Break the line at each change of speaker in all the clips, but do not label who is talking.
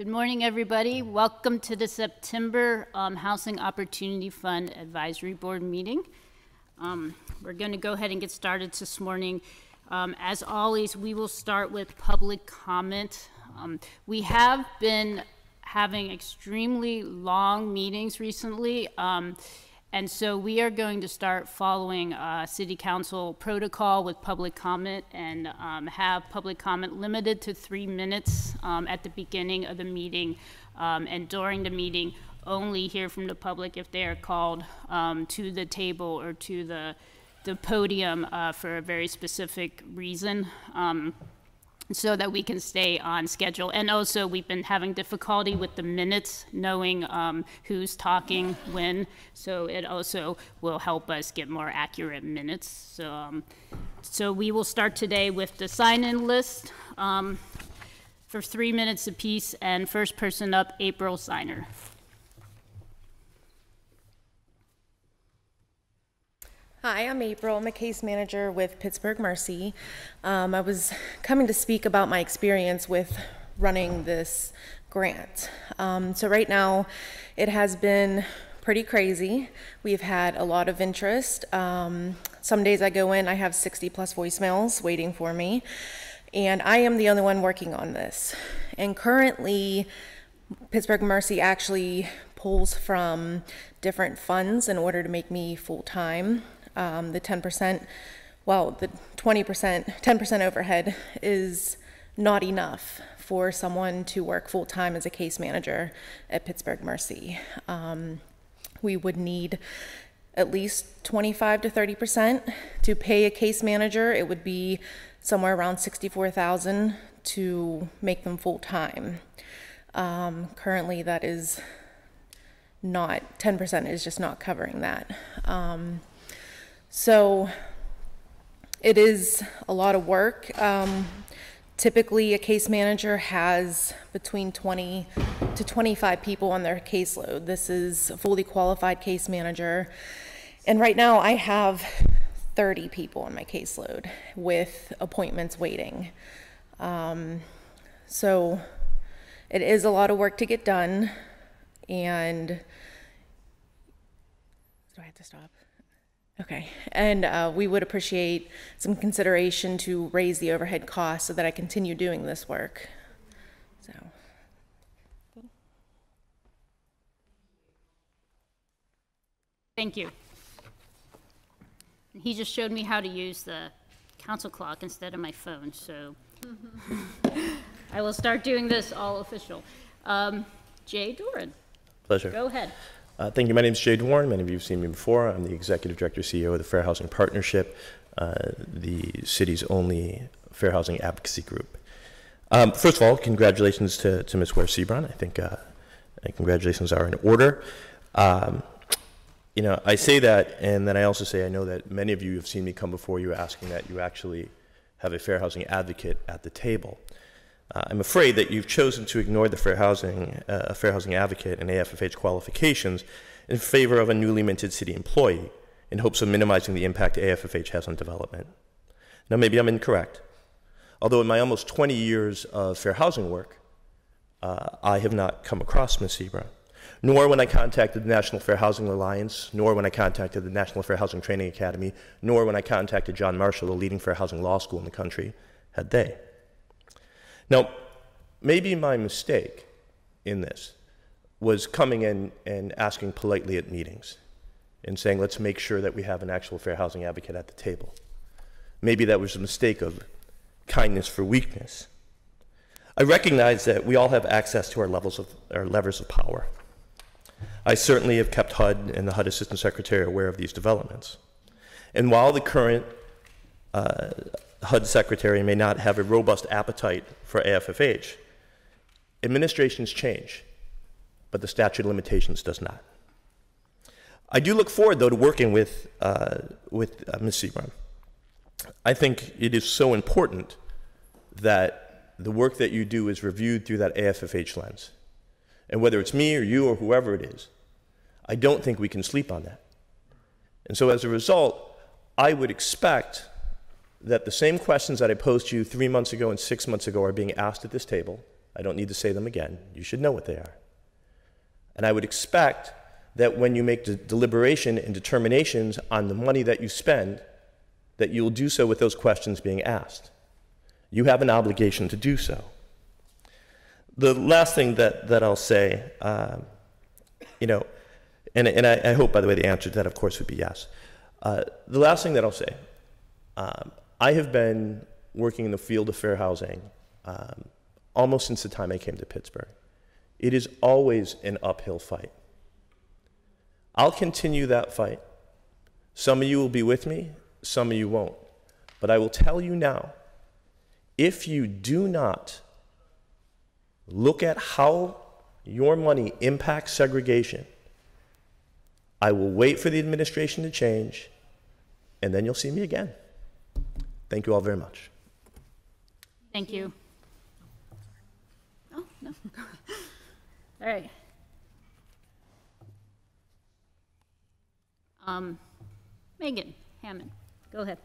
Good morning, everybody. Welcome to the September Housing Opportunity Fund Advisory Board meeting. We're going to go ahead and get started this morning. As always, we will start with public comment. We have been having extremely long meetings recently, and so we are going to start following City Council protocol with public comment and have public comment limited to 3 minutes at the beginning of the meeting, and during the meeting only hear from the public if they are called to the table or to the podium for a very specific reason. So that we can stay on schedule. And also, we've been having difficulty with the minutes, knowing who's talking when, so it also will help us get more accurate minutes. So we will start today with the sign-in list for 3 minutes apiece, and first person up, April Signer.
Hi, I'm April. I'm a case manager with Pittsburgh Mercy. I was coming to speak about my experience with running this grant. So right now, it has been pretty crazy. We've had a lot of interest. Some days I go in, I have 60 plus voicemails waiting for me, and I am the only one working on this. And currently, Pittsburgh Mercy actually pulls from different funds in order to make me full-time. The 10%, well, the 10% overhead is not enough for someone to work full-time as a case manager at Pittsburgh Mercy. We would need at least 25 to 30% to pay a case manager. It would be somewhere around $64,000 to make them full-time. Currently, that is not, 10% is just not covering that. So it is a lot of work. Typically, a case manager has between 20 to 25 people on their caseload. This is a fully qualified case manager. And right now, I have 30 people on my caseload with appointments waiting. So it is a lot of work to get done. And do I have to stop? Okay, and we would appreciate some consideration to raise the overhead costs so that I continue doing this work. So,
Thank you. He just showed me how to use the council clock instead of my phone, so I will start doing this all official. Jay Doran.
Pleasure.
Go ahead.
Thank you. My name is Jay Doran. Many of you have seen me before. I'm the Executive Director, CEO of the Fair Housing Partnership, the city's only fair housing advocacy group. First of all, congratulations to Ms. Ware-Sebron. I think congratulations are in order. You know, I say that, and then I also say I know that many of you have seen me come before you asking that you actually have a fair housing advocate at the table. I'm afraid that you've chosen to ignore the fair housing advocate and AFFH qualifications in favor of a newly minted city employee in hopes of minimizing the impact AFFH has on development. Now, maybe I'm incorrect. Although in my almost 20 years of fair housing work, I have not come across Ms. Sebron, nor when I contacted the National Fair Housing Alliance, nor when I contacted the National Fair Housing Training Academy, nor when I contacted John Marshall, the leading fair housing law school in the country, had they. Now, maybe my mistake in this was coming in and asking politely at meetings and saying, let's make sure that we have an actual fair housing advocate at the table. Maybe that was a mistake of kindness for weakness. I recognize that we all have access to our levers of power. I certainly have kept HUD and the HUD Assistant Secretary aware of these developments. And while the current HUD Secretary may not have a robust appetite for AFFH, administrations change, but the statute of limitations does not. I do look forward, though, to working with Ms. Sebron. I think it is so important that the work that you do is reviewed through that AFFH lens. And whether it's me or you or whoever it is, I don't think we can sleep on that. And so as a result, I would expect that the same questions that I posed to you 3 months ago and 6 months ago are being asked at this table, I don't need to say them again. You should know what they are. And I would expect that when you make deliberation and determinations on the money that you spend, that you'll do so with those questions being asked. You have an obligation to do so. The last thing that I'll say, and I hope, by the way, the answer to that, of course, would be yes. The last thing that I'll say, I have been working in the field of fair housing almost since the time I came to Pittsburgh. It is always an uphill fight. I'll continue that fight. Some of you will be with me, some of you won't. But I will tell you now, if you do not look at how your money impacts segregation, I will wait for the administration to change, and then you'll see me again. Thank you all very much.
Thank you. Oh, no. All right. Megan Hammond, go ahead.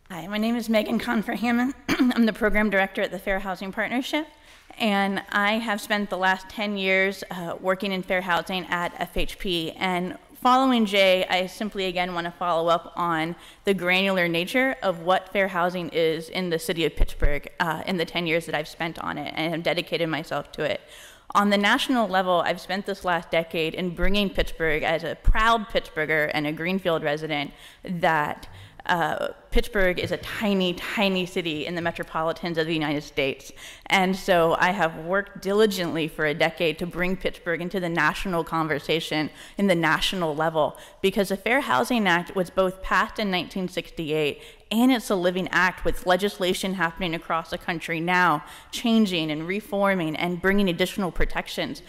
Hi, my name is Megan Confer-Hammond. I'm the program director at the Fair Housing Partnership, and I have spent the last 10 years working in fair housing at FHP. And following Jay, I simply again want to follow up on the granular nature of what fair housing is in the city of Pittsburgh in the 10 years that I've spent on it and have dedicated myself to it. On the national level, I've spent this last decade in bringing Pittsburgh as a proud Pittsburgher and a Greenfield resident that Pittsburgh is a tiny, tiny city in the metropolitans of the United States. And so I have worked diligently for a decade to bring Pittsburgh into the national conversation in the national level, because the Fair Housing Act was both passed in 1968 and it's a living act with legislation happening across the country now, changing and reforming and bringing additional protections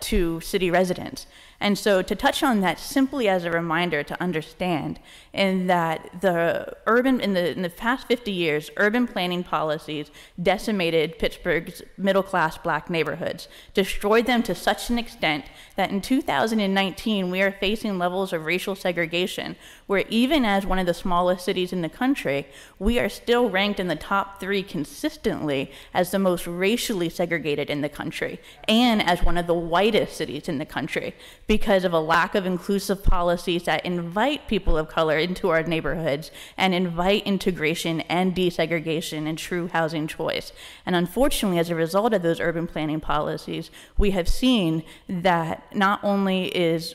to city residents. And so to touch on that simply as a reminder to understand in that in the past 50 years, urban planning policies decimated Pittsburgh's middle-class black neighborhoods, destroyed them to such an extent that in 2019, we are facing levels of racial segregation where even as one of the smallest cities in the country, we are still ranked in the top 3 consistently as the most racially segregated in the country and as one of the whitest cities in the country, because of a lack of inclusive policies that invite people of color into our neighborhoods and invite integration and desegregation and true housing choice. And unfortunately, as a result of those urban planning policies, we have seen that not only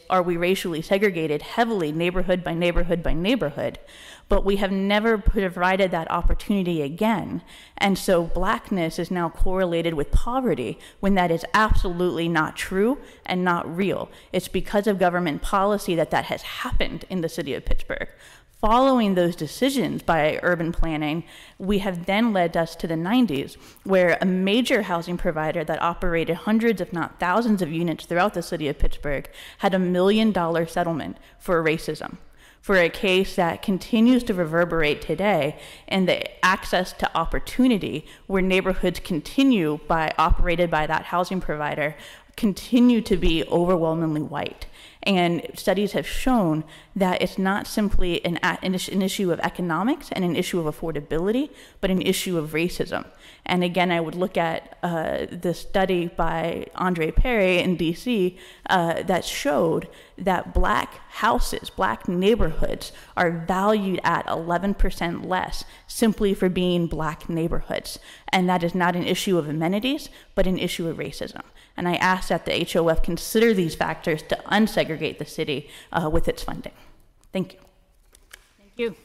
are we racially segregated heavily neighborhood by neighborhood by neighborhood, but we have never provided that opportunity again. And so blackness is now correlated with poverty when that is absolutely not true and not real. It's because of government policy that has happened in the city of Pittsburgh. Following those decisions by urban planning, we have then led us to the 90s, where a major housing provider that operated hundreds, if not thousands of units throughout the city of Pittsburgh had $1 million settlement for racism, for a case that continues to reverberate today in the access to opportunity where neighborhoods operated by that housing provider continue to be overwhelmingly white. And studies have shown that it's not simply an issue of economics and an issue of affordability, but an issue of racism. And again, I would look at the study by Andre Perry in DC that showed that black houses, black neighborhoods are valued at 11% less simply for being black neighborhoods. And that is not an issue of amenities, but an issue of racism. And I ask that the HOF consider these factors to unsegregate the city with its funding. Thank you.
Thank you.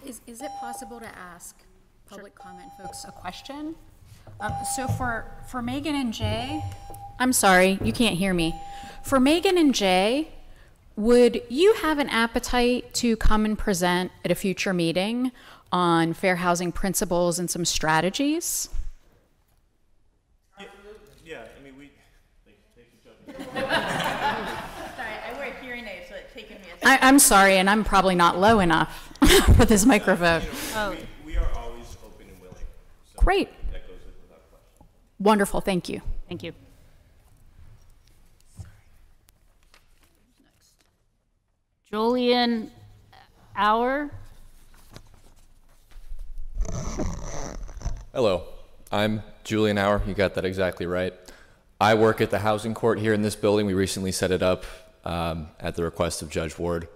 Is it possible to ask public comment folks a question? So for Megan and Jay, I'm sorry, you can't hear me. For Megan and Jay, would you have an appetite to come and present at a future meeting on fair housing principles and some strategies?
Yeah, I mean,
Sorry, I wear hearing aids, so it's taken me a
I'm sorry, and I'm probably not low enough for this microphone.
we are always open and willing. So
Great.
That goes without question.
Wonderful, thank you.
Thank you. Julian Auer.
Hello, I'm Julian Hour, you got that exactly right. I work at the housing court here in this building. We recently set it up at the request of Judge Ward.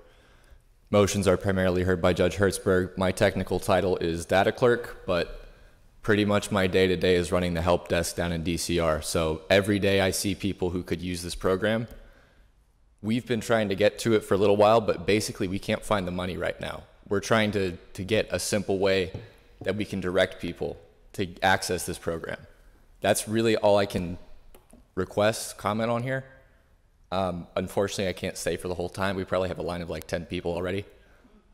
Motions are primarily heard by Judge Hertzberg. My technical title is data clerk, but pretty much my day-to-day is running the help desk down in DCR. So every day I see people who could use this program. We've been trying to get to it for a little while, but basically we can't find the money right now. We're trying to get a simple way that we can direct people to access this program. That's really all I can request, comment on here. Unfortunately, I can't stay for the whole time. We probably have a line of like 10 people already.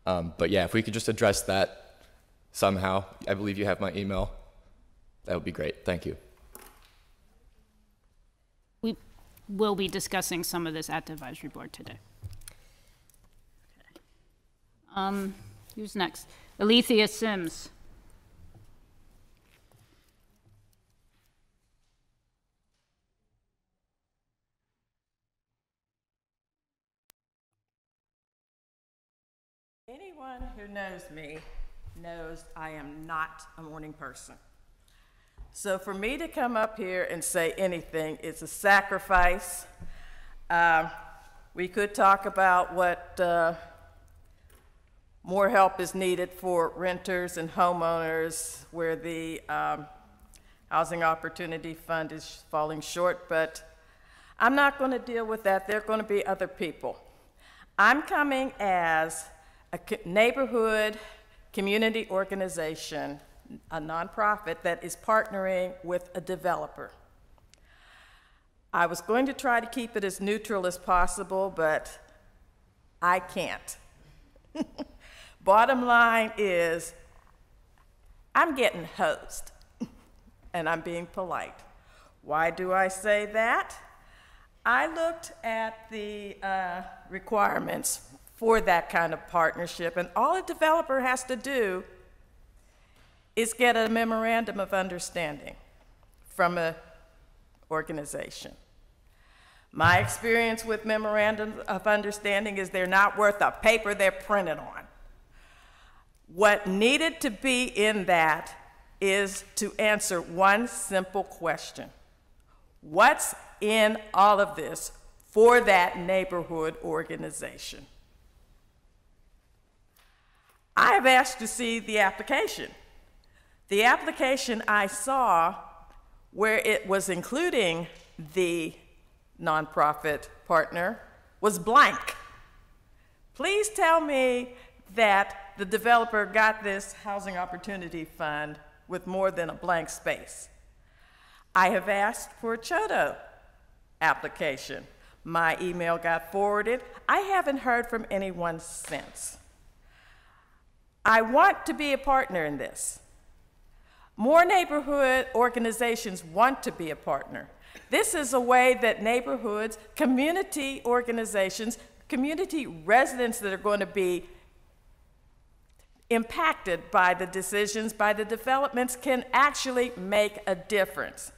But yeah, if we could just address that somehow, I believe you have my email. That would be great. Thank you.
We will be discussing some of this at the advisory board today. Okay. Who's next? Alethea Sims.
Anyone who knows me knows I am not a morning person. So for me to come up here and say anything is a sacrifice. We could talk about what more help is needed for renters and homeowners where the Housing Opportunity Fund is falling short, but I'm not going to deal with that. There are going to be other people. I'm coming as a neighborhood community organization, a nonprofit that is partnering with a developer. I was going to try to keep it as neutral as possible, but I can't. Bottom line is, I'm getting hosed, and I'm being polite. Why do I say that? I looked at the requirements for that kind of partnership, and all a developer has to do is get a memorandum of understanding from an organization. My experience with memorandums of understanding is they're not worth the paper they're printed on. What needed to be in that is to answer one simple question. What's in all of this for that neighborhood organization? I have asked to see the application. The application I saw where it was including the nonprofit partner was blank. Please tell me that the developer got this Housing Opportunity Fund with more than a blank space. I have asked for a CHODO application. My email got forwarded. I haven't heard from anyone since. I want to be a partner in this. More neighborhood organizations want to be a partner. This is a way that neighborhoods, community organizations, community residents that are going to be impacted by the decisions, by the developments, can actually make a difference.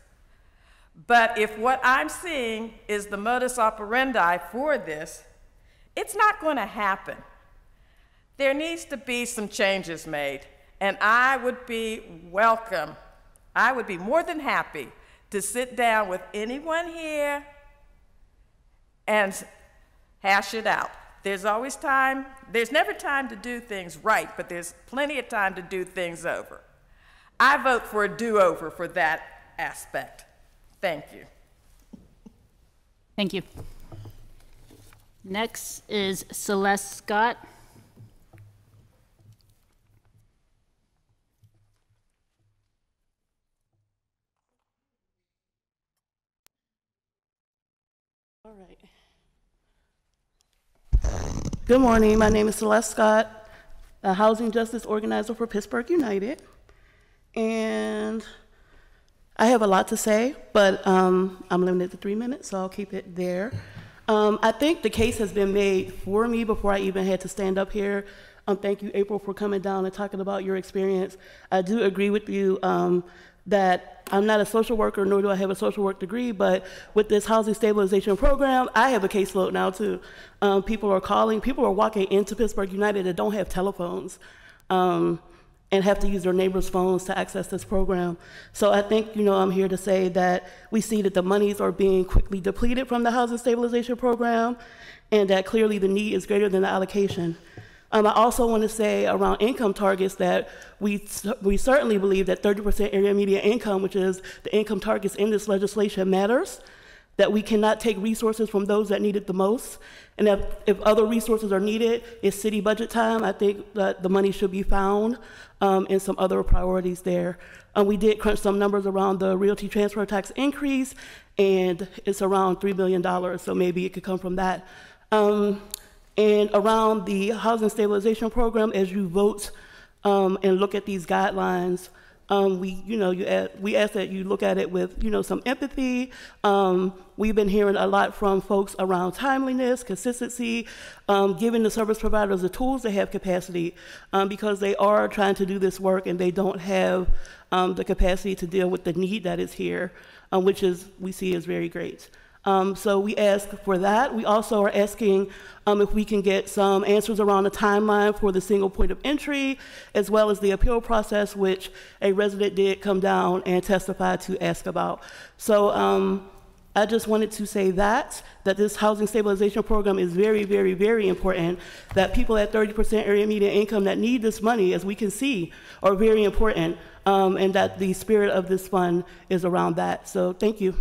But if what I'm seeing is the modus operandi for this, it's not going to happen. There needs to be some changes made, and I would be welcome. I would be more than happy to sit down with anyone here and hash it out. There's always time. There's never time to do things right, but there's plenty of time to do things over. I vote for a do-over for that aspect. Thank you.
Thank you. Next is Celeste Scott.
All right. Good morning. My name is Celeste Scott, a housing justice organizer for Pittsburgh United. And I have a lot to say, but I'm limited to 3 minutes, so I'll keep it there. I think the case has been made for me before I even had to stand up here. Thank you, April, for coming down and talking about your experience. I do agree with you that I'm not a social worker, nor do I have a social work degree, but with this housing stabilization program, I have a caseload now too. People are calling, people are walking into Pittsburgh United that don't have telephones. and have to use their neighbors' phones to access this program. So I think, I'm here to say that we see that the monies are being quickly depleted from the Housing Stabilization Program, and that clearly the need is greater than the allocation. I also want to say around income targets that we certainly believe that 30% area median income, which is the income targets in this legislation, matters, that we cannot take resources from those that need it the most, and that if other resources are needed, it's city budget time. I think that the money should be found in some other priorities there. We did crunch some numbers around the realty transfer tax increase, and it's around $3 billion, so maybe it could come from that. And around the Housing Stabilization Program, as you vote and look at these guidelines, we ask that you look at it with, some empathy. We've been hearing a lot from folks around timeliness, consistency, giving the service providers the tools to have capacity, because they are trying to do this work and they don't have the capacity to deal with the need that is here, which we see is very great. So we ask for that. We also are asking if we can get some answers around the timeline for the single point of entry, as well as the appeal process, which a resident did come down and testify to ask about. So I just wanted to say that this Housing Stabilization Program is very, very, very important, that people at 30% area median income that need this money, as we can see, are very important, and that the spirit of this fund is around that. So thank you.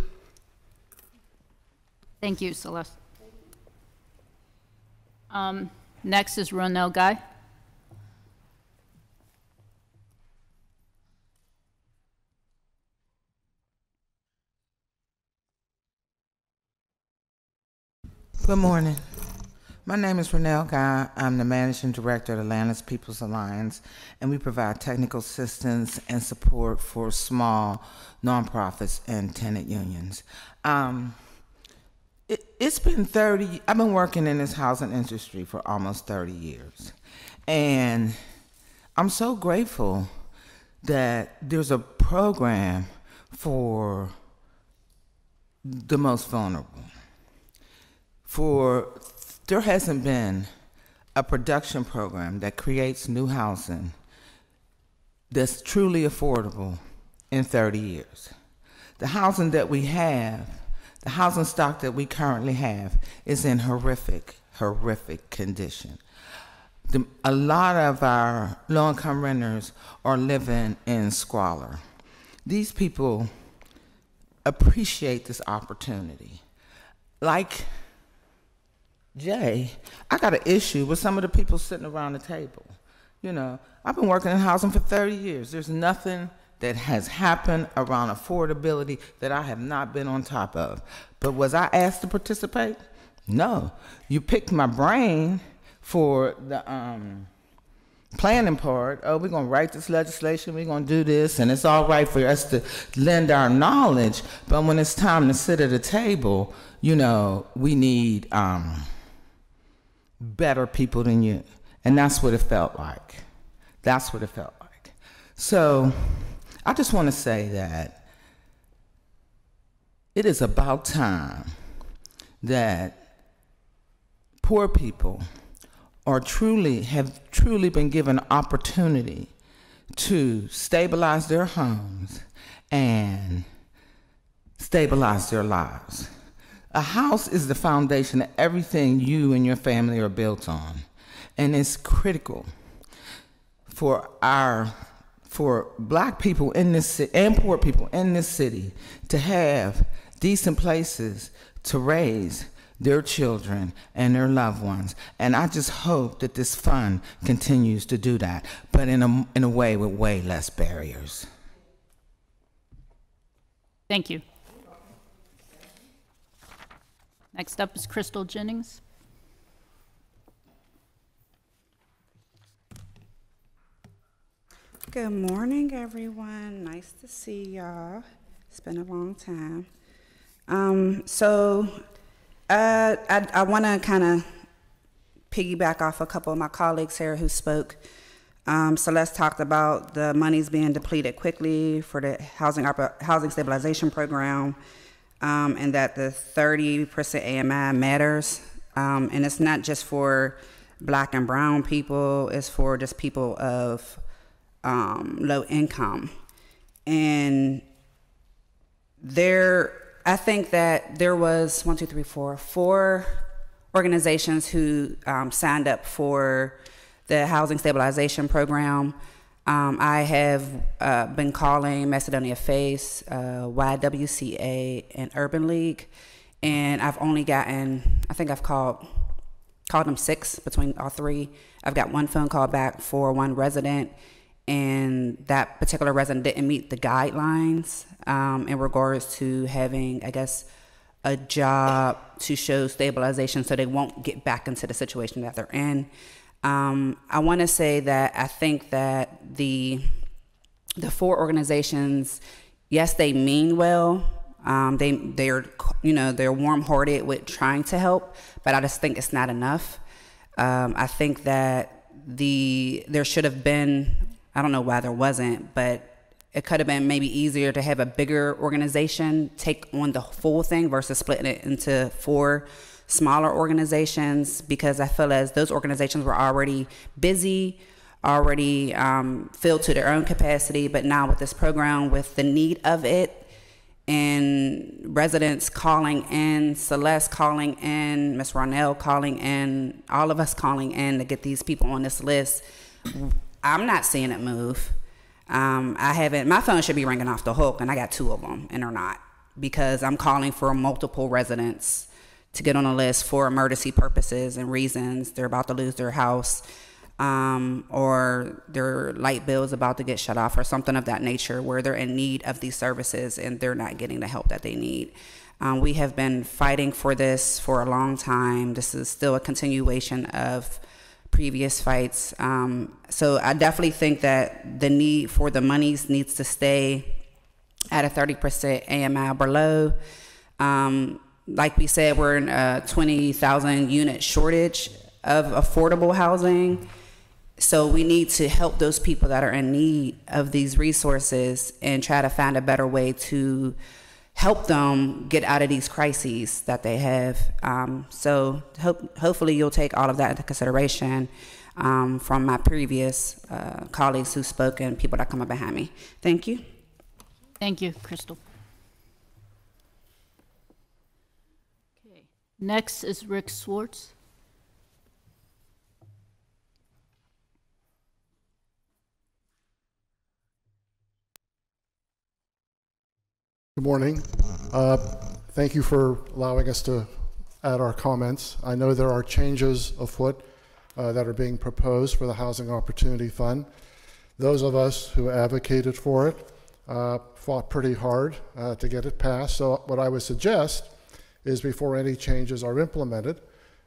Thank you, Celeste. Next is Ronell Guy.
Good morning. My name is Ronell Guy. I'm the Managing Director of Atlanta's People's Alliance, and we provide technical assistance and support for small nonprofits and tenant unions. It's been I've been working in this housing industry for almost 30 years. And I'm so grateful that there's a program for the most vulnerable. There hasn't been a production program that creates new housing that's truly affordable in 30 years. The housing that we have, the housing stock that we currently have, is in horrific condition. A lot of our low-income renters are living in squalor. These people appreciate this opportunity. Like Jay, I got an issue with some of the people sitting around the table. I've been working in housing for 30 years. There's nothing that has happened around affordability that I have not been on top of. But was I asked to participate? No. You picked my brain for the planning part. Oh, we're going to write this legislation, we're going to do this, and it's all right for us to lend our knowledge. But when it's time to sit at a table, we need better people than you. And that's what it felt like. That's what it felt like. So I just want to say that it is about time that poor people have truly been given opportunity to stabilize their homes and stabilize their lives. A house is the foundation of everything you and your family are built on, and it's critical for Black people in this city and poor people in this city to have decent places to raise their children and their loved ones. And I just hope that this fund continues to do that, but in a way with way less barriers.
Thank you. Next up is Crystal Jennings.
Good morning, everyone. Nice to see y'all. It's been a long time. I want to kind of piggyback off a couple of my colleagues here who spoke. Celeste talked about the monies being depleted quickly for the housing stabilization program, and that the 30% AMI matters. And it's not just for Black and brown people, it's for just people of low income. And I think that there was 4 organizations who signed up for the Housing Stabilization Program. I have been calling Macedonia Face, YWCA, and Urban League, and I've only gotten, I think I've called them 6 between all 3. I've got 1 phone call back for 1 resident, and that particular resident didn't meet the guidelines in regards to having, I guess, a job to show stabilization so they won't get back into the situation that they're in. I want to say that I think that the 4 organizations, yes, they mean well. They're warm-hearted with trying to help, but I just think it's not enough. I think that there should have been, I don't know why there wasn't, but it could have been maybe easier to have a bigger organization take on the full thing versus splitting it into 4 smaller organizations, because I feel as those organizations were already busy, already filled to their own capacity, but now with this program, with the need of it, and residents calling in, Celeste calling in, Ms. Ronell calling in, all of us calling in to get these people on this list, I'm not seeing it move. My phone should be ringing off the hook, and I got 2 of them, and they're not, because I'm calling for multiple residents to get on a list for emergency purposes and reasons. They're about to lose their house, or their light bill is about to get shut off, or something of that nature, where they're in need of these services and they're not getting the help that they need. We have been fighting for this for a long time. This is still a continuation of previous fights. So I definitely think that the need for the monies needs to stay at a 30% AMI below. Like we said, we're in a 20,000 unit shortage of affordable housing. So we need to help those people that are in need of these resources and try to find a better way to help them get out of these crises that they have. So hopefully you'll take all of that into consideration from my previous colleagues who spoke and people that come up behind me. Thank you.
Thank you, Crystal. Okay. Next is Rick Swartz.
Good morning. Thank you for allowing us to add our comments. I know there are changes afoot that are being proposed for the Housing Opportunity Fund. Those of us who advocated for it fought pretty hard to get it passed. So what I would suggest is, before any changes are implemented,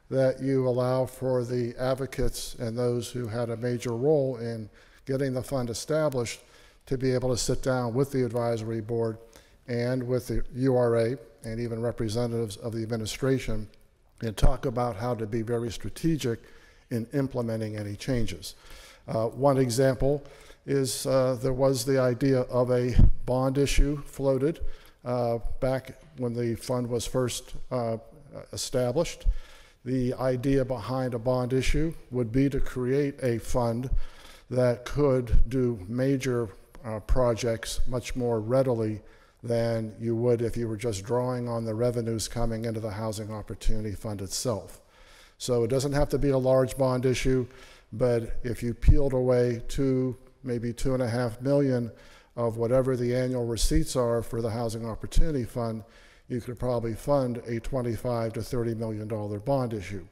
that you allow for the advocates and those who had a major role in getting the fund established to be able to sit down with the advisory board and with the URA and even representatives of the administration and talk about how to be very strategic in implementing any changes. One example is there was the idea of a bond issue floated back when the fund was first established. The idea behind a bond issue would be to create a fund that could do major projects much more readily than you would if you were just drawing on the revenues coming into the Housing Opportunity Fund itself. So it doesn't have to be a large bond issue, but if you peeled away maybe $2.5 million of whatever the annual receipts are for the Housing Opportunity Fund, you could probably fund a $25 to $30 million bond issue.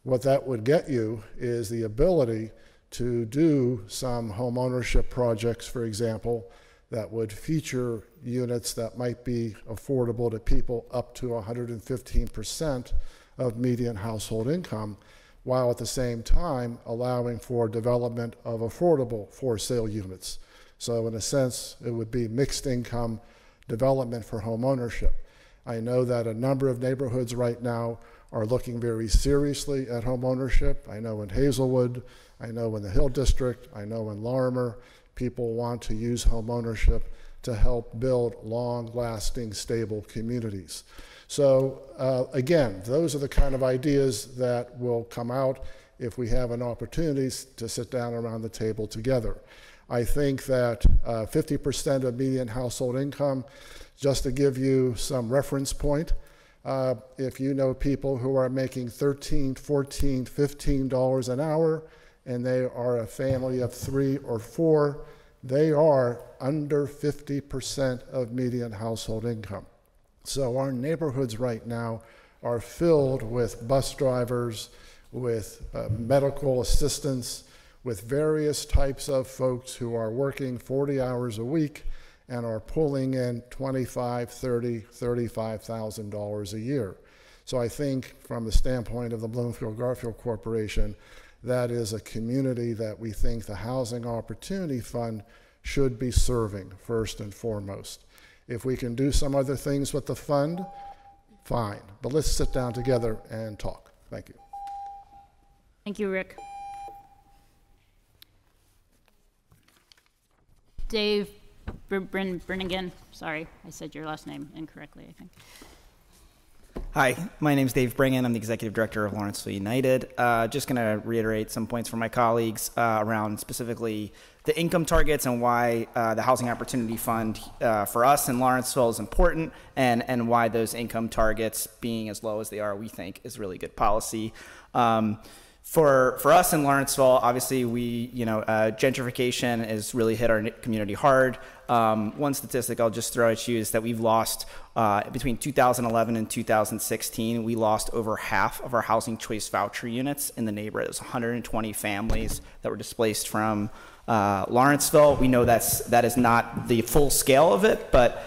What that would get you is the ability to do some home ownership projects, for example, that would feature units that might be affordable to people up to 115% of median household income, while at the same time allowing for development of affordable for sale units. So in a sense, it would be mixed income development for home ownership. I know that a number of neighborhoods right now are looking very seriously at home ownership. I know in Hazelwood, I know in the Hill District, I know in Larimer, people want to use home ownership to help build long-lasting, stable communities. So again, those are the kind of ideas that will come out if we have an opportunity to sit down around the table together. I think that 50% of median household income, just to give you some reference point, if you know people who are making $13, $14, $15 an hour, and they are a family of 3 or 4, they are under 50% of median household income. So our neighborhoods right now are filled with bus drivers, with medical assistants, with various types of folks who are working 40 hours a week and are pulling in $25,000, $30,000, $35,000 a year. So I think from the standpoint of the Bloomfield Garfield Corporation, that is a community that we think the Housing Opportunity Fund should be serving first and foremost. If we can do some other things with the fund, fine, but let's sit down together and talk. Thank you.
Thank you, Rick. Dave Brennigan, sorry, I said your last name incorrectly, I think.
Hi, my name is Dave Bringen. I'm the Executive Director of Lawrenceville United. Just going to reiterate some points from my colleagues around specifically the income targets and why the Housing Opportunity Fund for us in Lawrenceville is important, and why those income targets being as low as they are, we think is really good policy. For us in Lawrenceville, obviously gentrification has really hit our community hard. One statistic I'll just throw at you is that we've lost, between 2011 and 2016, we lost over half of our housing choice voucher units in the neighborhood. It was 120 families that were displaced from Lawrenceville. We know that is not the full scale of it, but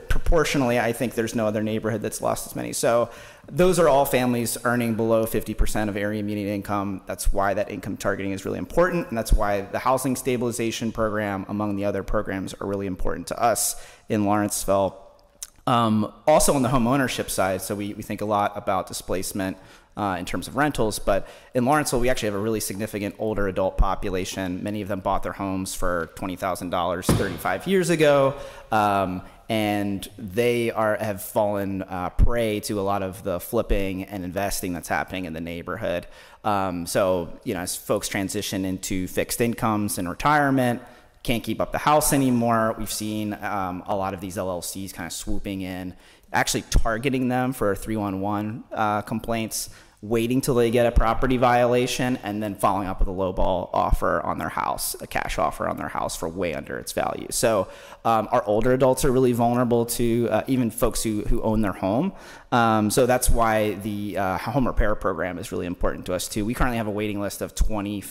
proportionally, I think there's no other neighborhood that's lost as many. So those are all families earning below 50% of area median income. That's why that income targeting is really important, and that's why the housing stabilization program, among the other programs, are really important to us in Lawrenceville. Also on the home ownership side, so we think a lot about displacement in terms of rentals, but in Lawrenceville, we actually have a really significant older adult population. Many of them bought their homes for $20,000 35 years ago, and they have fallen prey to a lot of the flipping and investing that's happening in the neighborhood. So, as folks transition into fixed incomes and retirement, can't keep up the house anymore, we've seen a lot of these LLCs kind of swooping in, actually targeting them for 311 complaints, waiting till they get a property violation, and then following up with a lowball offer on their house, a cash offer on their house for way under its value. So our older adults are really vulnerable to even folks who own their home. So that's why the home repair program is really important to us too. We currently have a waiting list of 20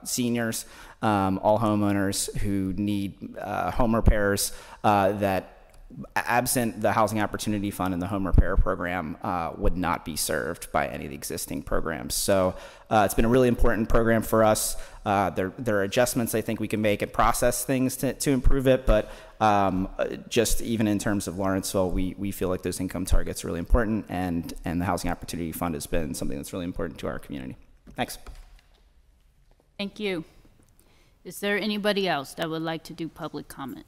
seniors, all homeowners who need home repairs that, absent the Housing Opportunity Fund and the home repair program, would not be served by any of the existing programs. So it's been a really important program for us. There are adjustments I think we can make and process things to improve it, but just even in terms of Lawrenceville, we feel like those income targets are really important, and the Housing Opportunity Fund has been something that's really important to our community. Thanks.
Thank you. Is there anybody else that would like to do public comment?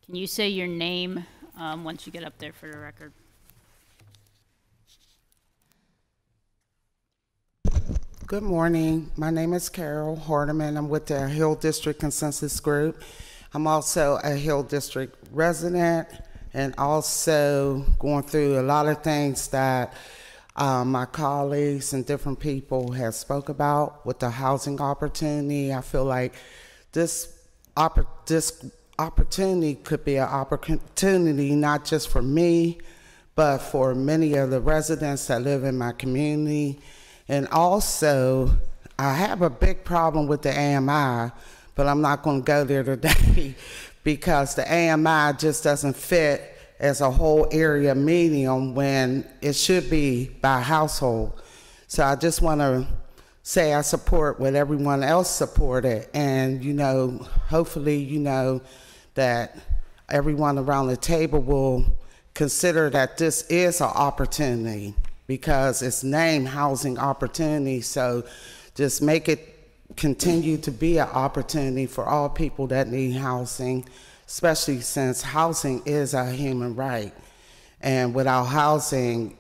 Can you say your name once you get up there for the record?
Good morning. My name is Carol Hardeman. I'm with the Hill District Consensus Group. I'm also a Hill District resident and also going through a lot of things that my colleagues and different people have spoke about with the housing opportunity. I feel like this opportunity could be an opportunity not just for me, but for many of the residents that live in my community. And also, I have a big problem with the AMI, but I'm not going to go there today because the AMI just doesn't fit as a whole area medium when it should be by household. So I just want to say I support what everyone else supported, and hopefully that everyone around the table will consider that this is an opportunity because it's named Housing Opportunity. So just make it continue to be an opportunity for all people that need housing, especially since housing is a human right. And without housing,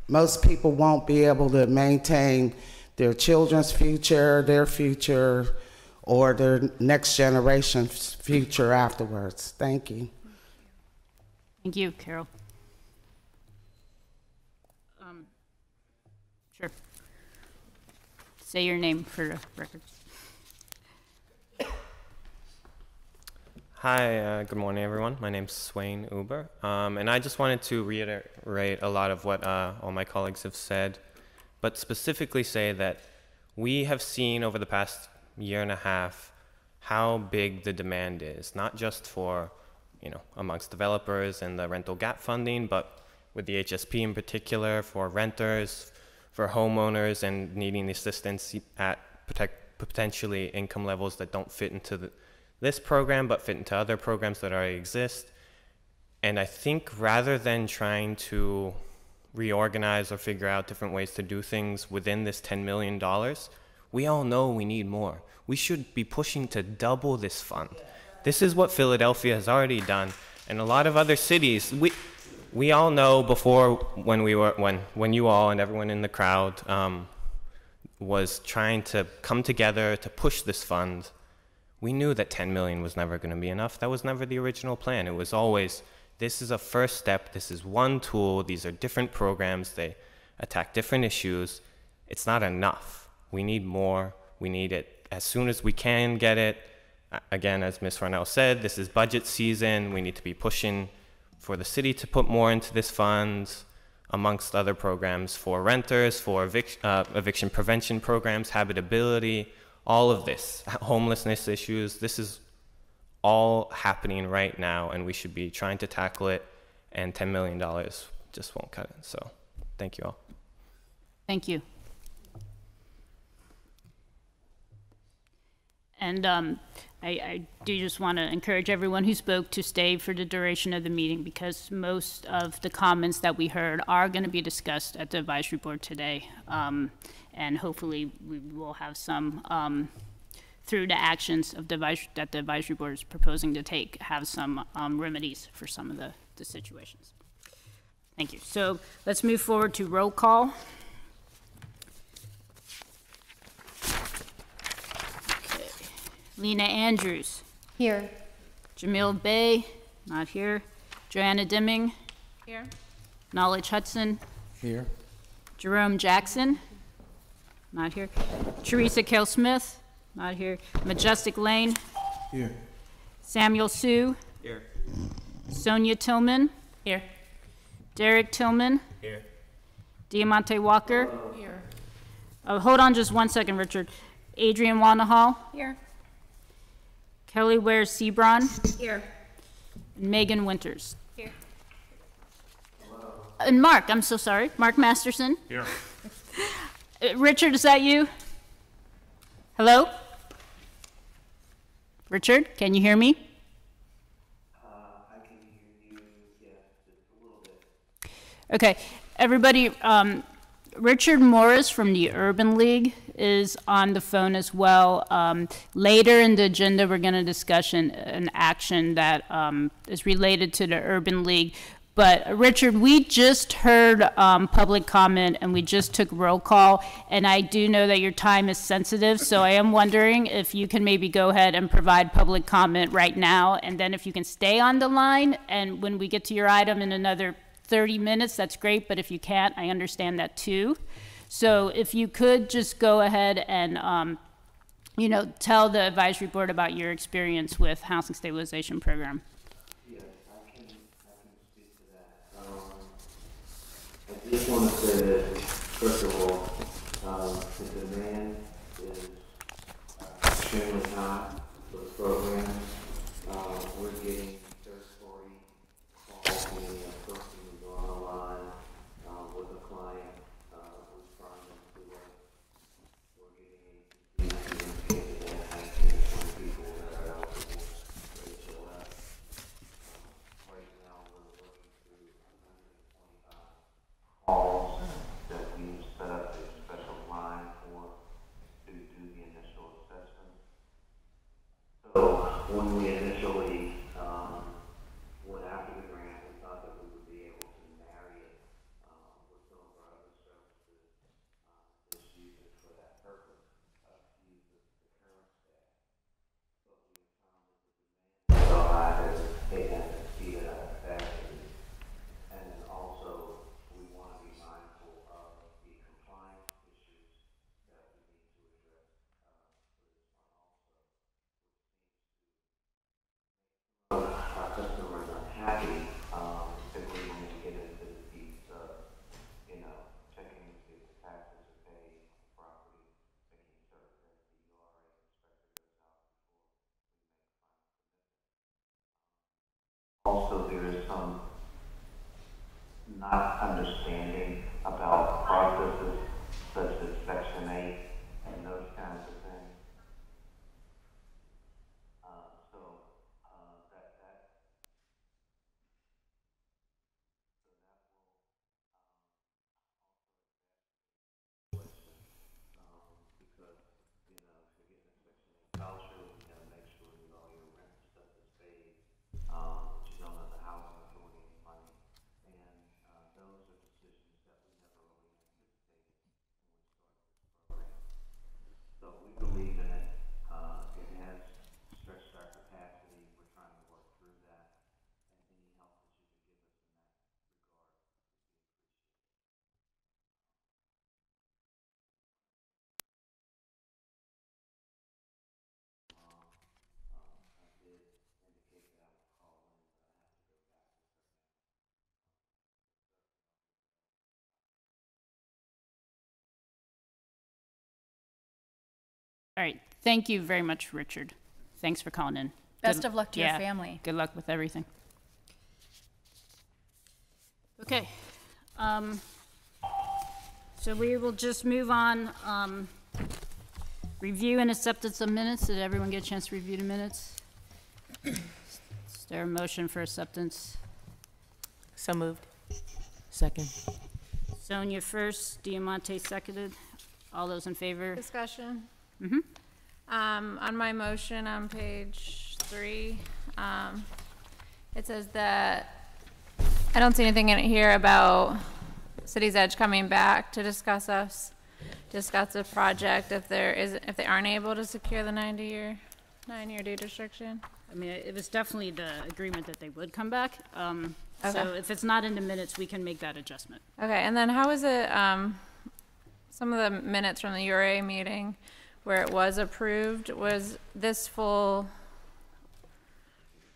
most people won't be able to maintain their children's future, their future, or their next generation's future afterwards. Thank you.
Thank you, Carol. Sure. Say your name for the record.
Hi, good morning, everyone. My name's Swain Uber, and I just wanted to reiterate a lot of what all my colleagues have said, but specifically say that we have seen over the past year and a half how big the demand is, not just for, amongst developers and the rental gap funding, but with the HSP in particular, for renters, for homeowners, and needing assistance at potentially income levels that don't fit into this program, but fit into other programs that already exist. And I think rather than trying to reorganize or figure out different ways to do things within this $10 million, we all know we need more. We should be pushing to double this fund. This is what Philadelphia has already done, and a lot of other cities. We all know before when you all and everyone in the crowd was trying to come together to push this fund, we knew that 10 million was never going to be enough. That was never the original plan. It was always, this is a first step. This is one tool. These are different programs. They attack different issues. It's not enough. We need more. We need it as soon as we can get it. Again, as Ms. Ronell said, this is budget season. We need to be pushing for the city to put more into this fund, amongst other programs for renters, for eviction prevention programs, habitability, all of this, homelessness issues. This is all happening right now, and we should be trying to tackle it, and $10 million just won't cut it. So thank you all.
Thank you. And I do just want to encourage everyone who spoke to stay for the duration of the meeting, because most of the comments that we heard are going to be discussed at the advisory board today. And hopefully we will have some, through the actions of that the advisory board is proposing to take, have some remedies for some of the situations. Thank you. So let's move forward to roll call. Okay. Lena Andrews.
Here.
Jamil Bey, not here. Joanna Dimming.
Here.
Knowledge Hudson.
Here.
Jerome Jackson. Not here. Teresa Kell Smith. Not here. Majestic Lane.
Here.
Samuel Sue.
Here.
Sonia Tillman.
Here.
Derek Tillman.
Here.
Diamante Walker.
Here.
Hold on just one second, Richard. Adrian Wanahall.
Here.
Kelly Ware Sebron.
Here.
And Megan Winters.
Here.
And Mark, I'm so sorry. Mark Masterson.
Here.
Richard, is that you? Hello? Richard, can you hear me?
I can hear you, yes, just a little bit.
Okay, everybody, Richard Morris from the Urban League is on the phone as well. Later in the agenda, we're going to discuss an action that is related to the Urban League. But Richard, we just heard public comment and we just took roll call, and I do know that your time is sensitive, so I am wondering if you can maybe go ahead and provide public comment right now, and then if you can stay on the line, and when we get to your item in another 30 minutes, that's great, but if you can't, I understand that too. So if you could just go ahead and tell the advisory board about your experience with Housing Stabilization Program.
I just want to say that, first of all, the demand is extremely high for the program. We're getting third-party calls, meaning a person who's on the line with a client who's trying to do it. We're getting that has 10 to 20 people that are eligible for HOF. Right now, we're working through 125 calls that we set up a special line for to do the initial assessment. So when we initially not understanding about processes such as Section 8 and those kinds of things.
All right. Thank you very much, Richard. Thanks for calling in.
Best of luck to your family.
Good luck with everything. Okay. So we will just move on. Review and acceptance of minutes. Did everyone get a chance to review the minutes? Is there a motion for acceptance?
So moved. Second.
Sonia first, Diamante seconded. All those in favor?
Discussion.
Mm-hmm.
On my motion on page 3, it says that I don't see anything in it here about City's Edge coming back to discuss the project if they aren't able to secure the 9-year deed restriction.
I mean, it was definitely the agreement that they would come back.
Okay.
So if it's not in the minutes, we can make that adjustment.
Okay, and then how is it, some of the minutes from the URA meeting where it was approved, was this full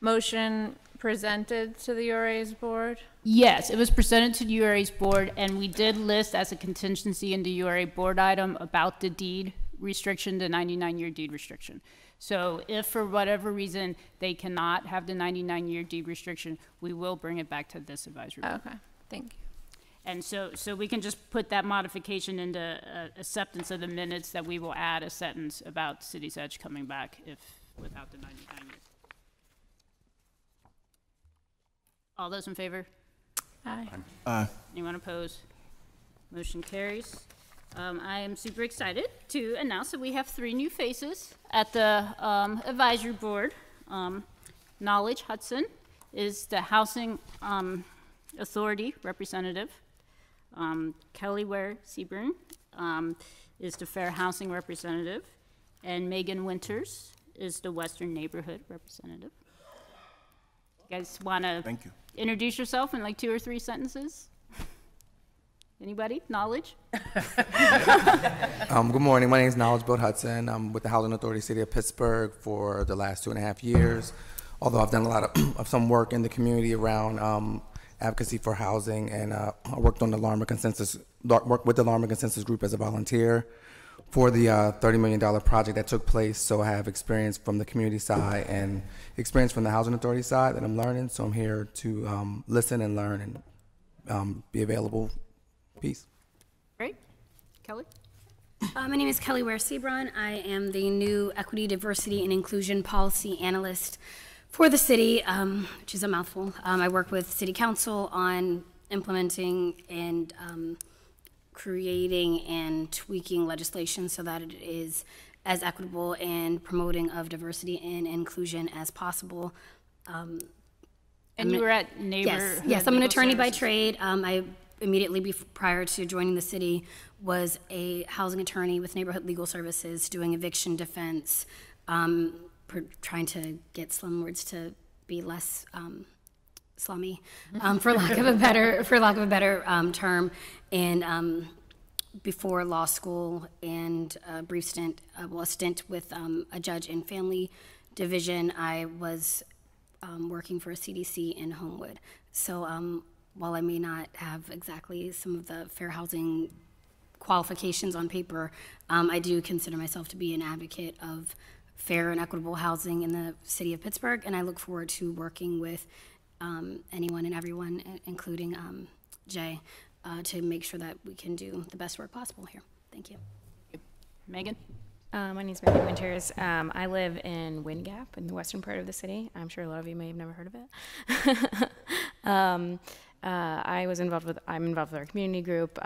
motion presented to the URA's board?
Yes, it was presented to the URA's board, and we did list as a contingency in the URA board item about the deed restriction, the 99-year deed restriction. So if for whatever reason they cannot have the 99-year deed restriction, we will bring it back to this advisory board.
Okay, thank you.
And so we can just put that modification into acceptance of the minutes that we will add a sentence about City's Edge coming back without the 99 years. All those in favor?
Aye.
Aye.
Anyone opposed? Motion carries. I am super excited to announce that we have 3 new faces at the advisory board. Knowledge Hudson is the Housing Authority representative. Kelly Ware Seaburn is the Fair Housing representative. And Megan Winters is the Western Neighborhood representative. You guys want to introduce yourself in like 2 or 3 sentences? Anybody? Knowledge?
Good morning. My name is Knowledge Bill Hudson. I'm with the Housing Authority City of Pittsburgh for the last 2.5 years. Although I've done a lot of some work in the community around advocacy for housing, and I worked on the Larmer Consensus, worked with the Larmer Consensus Group as a volunteer for the $30 million project that took place. So I have experience from the community side and experience from the Housing Authority side that I'm learning. So I'm here to listen and learn and be available. Peace.
Great. Kelly?
My name is Kelly Ware Seabron. I am the new Equity, Diversity, and Inclusion Policy Analyst for the city, which is a mouthful. I work with City Council on implementing and creating and tweaking legislation so that it is as equitable and promoting of diversity and inclusion as possible.
And you were at Neighborhood
Yes, I'm an
Legal
attorney by
Services.
trade. I immediately prior to joining the city was a housing attorney with Neighborhood Legal Services doing eviction defense, trying to get slumlords to be less slummy, for lack of a better term. And before law school and a brief stint, a stint with a judge in family division, I was working for a CDC in Homewood. So while I may not have exactly some of the fair housing qualifications on paper, I do consider myself to be an advocate of fair and equitable housing in the city of Pittsburgh, and I look forward to working with anyone and everyone, including Jay, to make sure that we can do the best work possible here. Thank you.
Megan?
My name is Megan Winters. I live in Wind Gap in the western part of the city. I'm sure a lot of you may have never heard of it. I'm involved with our community group, the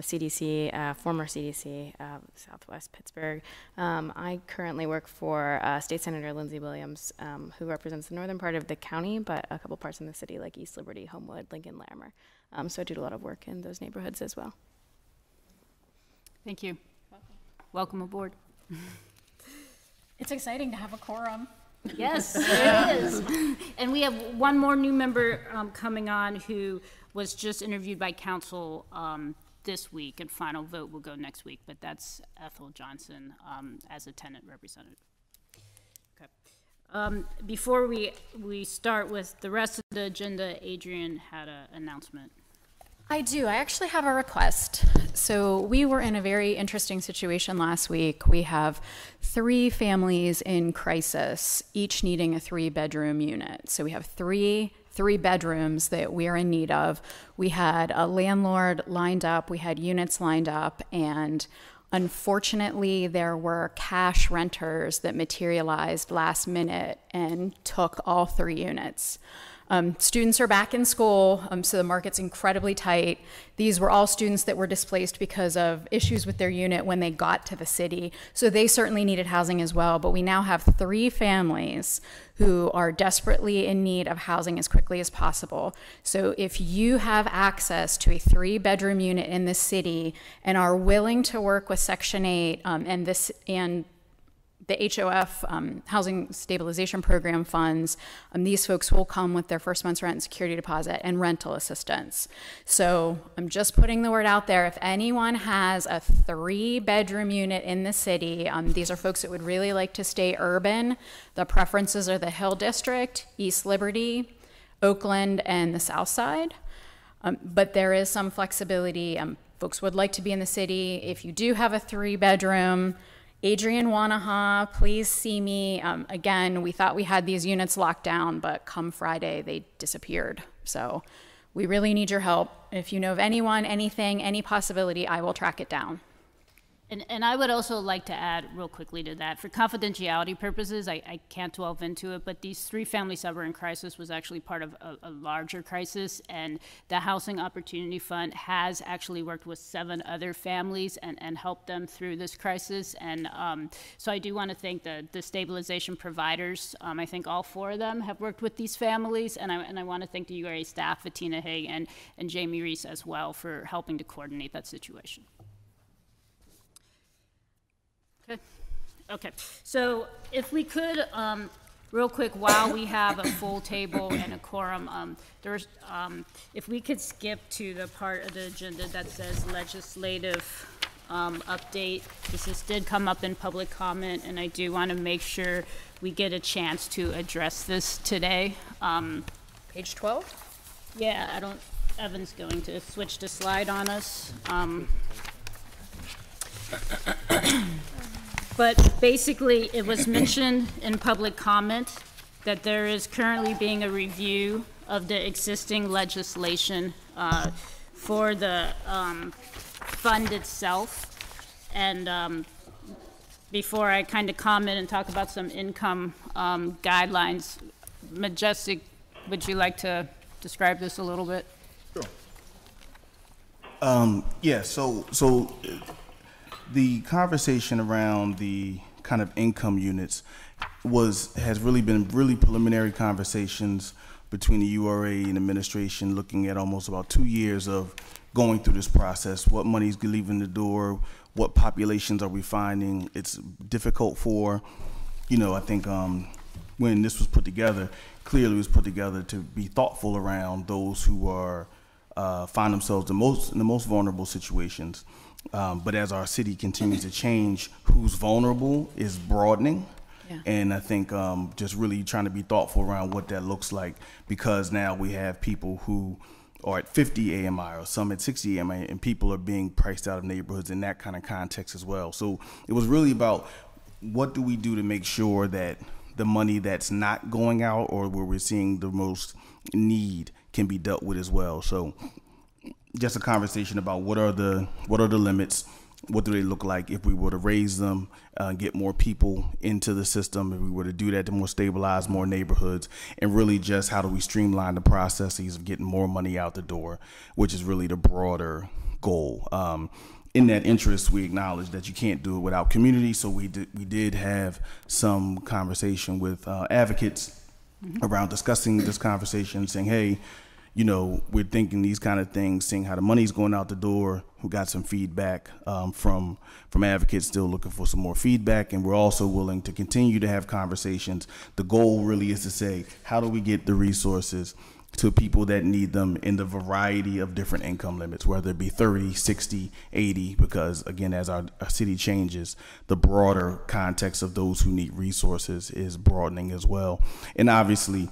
CDC, former CDC, Southwest Pittsburgh. I currently work for State Senator Lindsey Williams, who represents the northern part of the county, but a couple parts in the city like East Liberty, Homewood, Lincoln, Larimer. So I do a lot of work in those neighborhoods as well.
Thank you. Welcome aboard.
It's exciting to have a quorum.
Yes, it is. And we have one more new member coming on who was just interviewed by council this week, and final vote will go next week, but that's Ethel Johnson as a tenant representative. Okay. Before we start with the rest of the agenda, Adrian had an announcement.
I do. I actually have a request. So we were in a very interesting situation last week. We have 3 families in crisis, each needing a 3-bedroom unit. So we have three bedrooms that we are in need of. We had a landlord lined up, we had units lined up, and unfortunately there were cash renters that materialized last minute and took all 3 units. Students are back in school, so the market's incredibly tight. These were all students that were displaced because of issues with their unit when they got to the city. So they certainly needed housing as well, but we now have 3 families who are desperately in need of housing as quickly as possible. So if you have access to a 3-bedroom unit in the city and are willing to work with Section 8 and the HOF Housing Stabilization Program funds, these folks will come with their first month's rent and security deposit and rental assistance. So I'm just putting the word out there. If anyone has a 3-bedroom unit in the city, these are folks that would really like to stay urban. The preferences are the Hill District, East Liberty, Oakland, and the South Side. But there is some flexibility. Folks would like to be in the city. If you do have a 3-bedroom, Adrian Wanaha, please see me. Again, we thought we had these units locked down, but come Friday, they disappeared. So we really need your help. If you know of anyone, anything, any possibility, I will track it down.
And I would also like to add real quickly to that, for confidentiality purposes, I can't delve into it, but these 3 families that were in crisis was actually part of a larger crisis, and the Housing Opportunity Fund has actually worked with 7 other families and helped them through this crisis. And so I do want to thank the stabilization providers. I think all 4 of them have worked with these families, and I want to thank the URA staff, Fatina Haig and Jamie Reese as well, for helping to coordinate that situation. Okay, so if we could, real quick, while we have a full table and a quorum, if we could skip to the part of the agenda that says legislative update. This did come up in public comment, and I do want to make sure we get a chance to address this today.
Page 12?
Yeah, Evan's going to switch the slide on us. But basically, it was mentioned in public comment that there is currently being a review of the existing legislation for the fund itself. And before I kind of comment and talk about some income guidelines, Majestic, would you like to describe this a little bit?
Sure. Yeah, so the conversation around the kind of income units has really been preliminary conversations between the URA and administration, looking at almost about 2 years of going through this process. What money's leaving the door? What populations are we finding? It's difficult for, I think when this was put together, clearly it was put together to be thoughtful around those who are find themselves in the most vulnerable situations. But as our city continues to change, who's vulnerable is broadening. Yeah. And I think just really trying to be thoughtful around what that looks like, because now we have people who are at 50 AMI or some at 60 AMI, and people are being priced out of neighborhoods in that kind of context as well. So it was really about what do we do to make sure that the money that's not going out or where we're seeing the most need can be dealt with as well. So just a conversation about what are the limits, what do they look like if we were to raise them, get more people into the system, if we were to do that to more stabilize more neighborhoods, and really just how do we streamline the processes of getting more money out the door, which is really the broader goal. In that interest, we acknowledge that you can't do it without community, so we did have some conversation with advocates around discussing this conversation, saying, hey, you know, we're thinking these kind of things, seeing how the money's going out the door. We got some feedback from advocates, still looking for some more feedback, and we're also willing to continue to have conversations. The goal really is to say, how do we get the resources to people that need them in the variety of different income limits, whether it be 30, 60, 80, because again, as our city changes, the broader context of those who need resources is broadening as well. And obviously,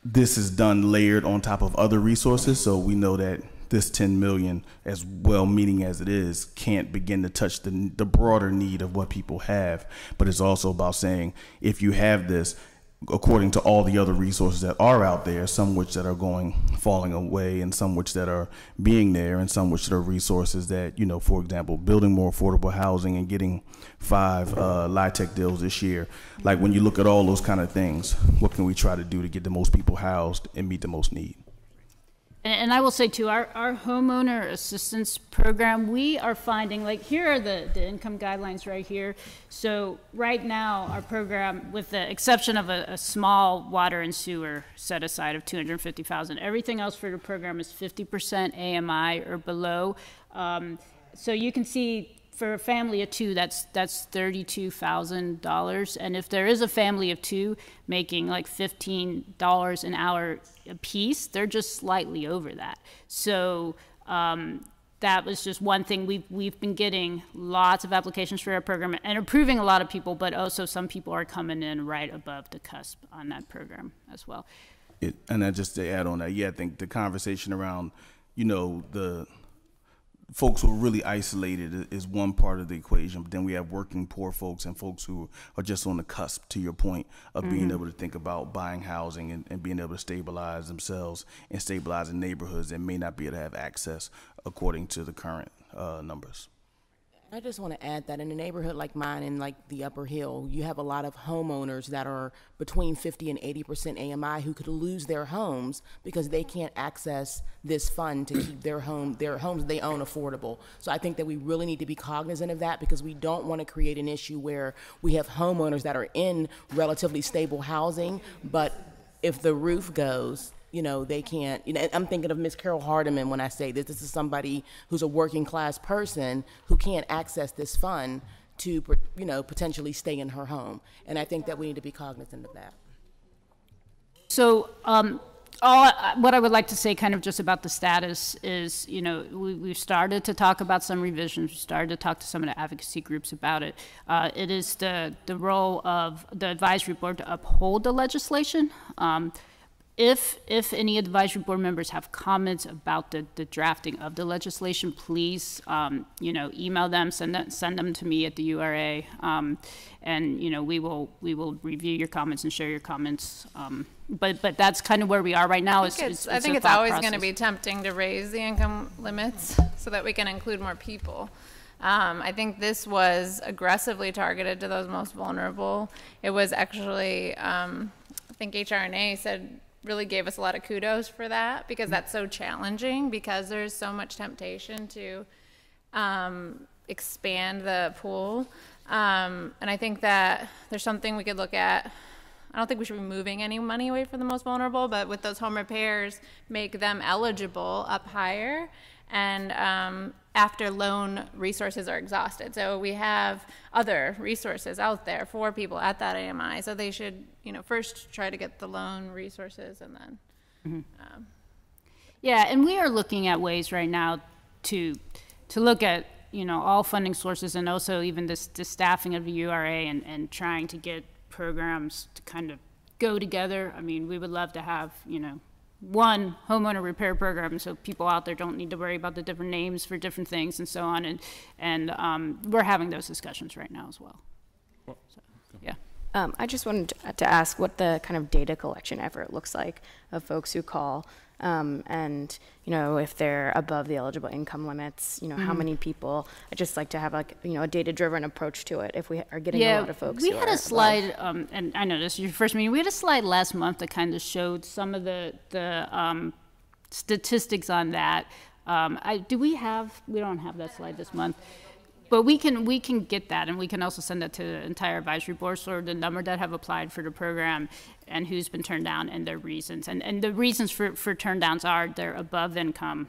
this is done layered on top of other resources, so we know that this 10 million, as well-meaning as it is, can't begin to touch the broader need of what people have. But it's also about saying, if you have this, according to all the other resources that are out there, some which that are falling away, and some which that are being there, and some which that are resources that, you know, for example, building more affordable housing and getting 5 LIHTC deals this year. Like, when you look at all those kind of things, what can we try to do to get the most people housed and meet the most need?
And I will say too, our homeowner assistance program, we are finding, like, here are the income guidelines right here. So right now, our program, with the exception of a small water and sewer set aside of $250,000, everything else for the program is 50% AMI or below. So you can see, for a family of 2, that's $32,000. And if there is a family of 2 making like $15 an hour a piece, they're just slightly over that. So that was just one thing. We've been getting lots of applications for our program and approving a lot of people, but also some people are coming in right above the cusp on that program as well.
And just to add on that, yeah, I think the conversation around, you know, the folks who are really isolated is one part of the equation, but then we have working poor folks and folks who are just on the cusp, to your point, of being able to think about buying housing and being able to stabilize themselves and stabilizing neighborhoods that may not be able to have access according to the current numbers.
I just want to add that in a neighborhood like mine, in like the Upper Hill, you have a lot of homeowners that are between 50 and 80% AMI who could lose their homes because they can't access this fund to keep their homes they own affordable. So I think that we really need to be cognizant of that, because we don't want to create an issue where we have homeowners that are in relatively stable housing, but if the roof goes, you know, they can't, you know, I'm thinking of Miss Carol Hardiman when I say this. This is somebody who's a working class person who can't access this fund to, you know, potentially stay in her home. And I think that we need to be cognizant of that.
So what I would like to say kind of just about the status is, you know, we've started to talk about some revisions. We started to talk to some of the advocacy groups about it. It is the role of the advisory board to uphold the legislation. If any advisory board members have comments about the drafting of the legislation, please, you know, email them, send them to me at the URA, and you know, we will review your comments and share your comments. But that's kind of where we are right now.
I think it's always going to be tempting to raise the income limits so that we can include more people. I think this was aggressively targeted to those most vulnerable. It was actually, I think HRNA said, really gave us a lot of kudos for that, because that's so challenging, because there's so much temptation to expand the pool. And I think that there's something we could look at. I don't think we should be moving any money away from the most vulnerable, but with those home repairs, make them eligible up higher, and after loan resources are exhausted. So we have other resources out there for people at that AMI. So they should, you know, first try to get the loan resources, and then.
Yeah, and we are looking at ways right now to look at, you know, all funding sources, and also even the staffing of the URA, and trying to get programs to kind of go together. I mean, we would love to have, you know, one homeowner repair program, so people out there don't need to worry about the different names for different things and so on. And we're having those discussions right now as well. So, yeah.
I just wanted to ask what the kind of data collection effort looks like of folks who call, and if they're above the eligible income limits, how many people. I'd just like to have a data-driven approach to it if we are getting a lot of folks.
We
who
had
are
a slide, and I know this is your first meeting. We had a slide last month that kind of showed some of the statistics on that. We don't have that slide this month. But we can get that, and we can also send that to the entire advisory board, so the number that have applied for the program and who's been turned down and their reasons. And the reasons for turn downs are they're above income,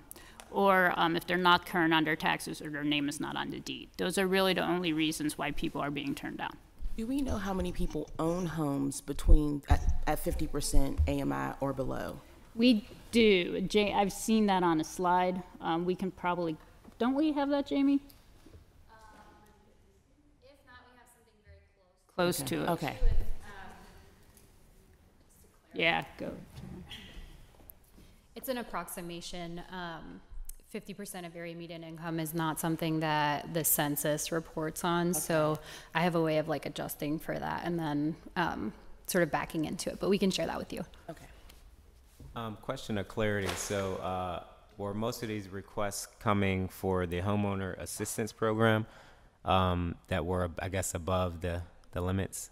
or if they're not current on their taxes or their name is not on the deed. Those are really the only reasons why people are being turned down.
Do we know how many people own homes at 50% AMI or below?
We do. I've seen that on a slide. We can probably, don't we have that, Jamie? Close to it.
Okay.
Yeah, go.
It's an approximation. 50% of area median income is not something that the census reports on, okay. So I have a way of adjusting for that and then sort of backing into it, but we can share that with you.
Okay.
Question of clarity. So were most of these requests coming for the homeowner assistance program that were, I guess, above the limits?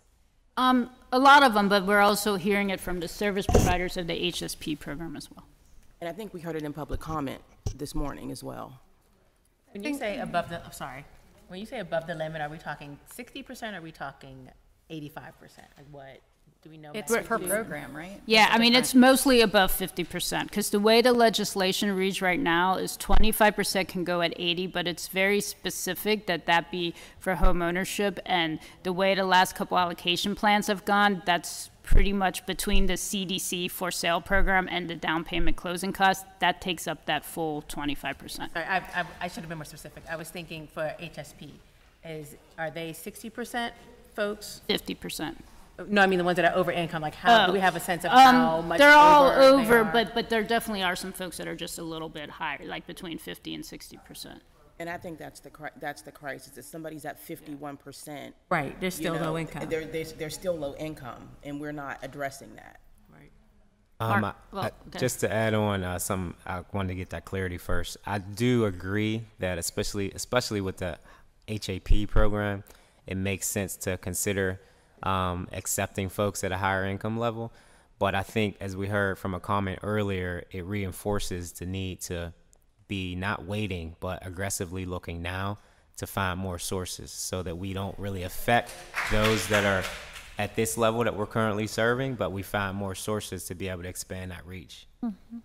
A lot of them, but we're also hearing it from the service providers of the HSP program as well.
And I think we heard it in public comment this morning as well.
When you say above the, when you say above the limit, are we talking 60%? Are we talking 85%? Like what? Do we know?
It's per program, right?
Yeah, I mean, it's mostly above 50%, because the way the legislation reads right now is 25% can go at 80, but it's very specific that be for home ownership. And the way the last couple allocation plans have gone, that's pretty much between the CDC for sale program and the down payment closing costs. That takes up that full 25%.
Sorry, I should have been more specific. I was thinking for HSP, are they 60% folks?
50%.
No, I mean the ones that are over income. Like, how do we have a sense of how much?
They're all over, but there definitely are some folks that are just a little bit higher, like between 50 and 60%.
And I think that's the crisis. If somebody's at 51%,
right? They're still low income.
They're still low income, and we're not addressing that.
Right.
Just to add on I wanted to get that clarity first. I do agree that especially with the HAP program, it makes sense to consider accepting folks at a higher income level. But I think, as we heard from a comment earlier, it reinforces the need to be not waiting, but aggressively looking now to find more sources so that we don't really affect those that are at this level that we're currently serving, but we find more sources to be able to expand that reach.
Mm-hmm.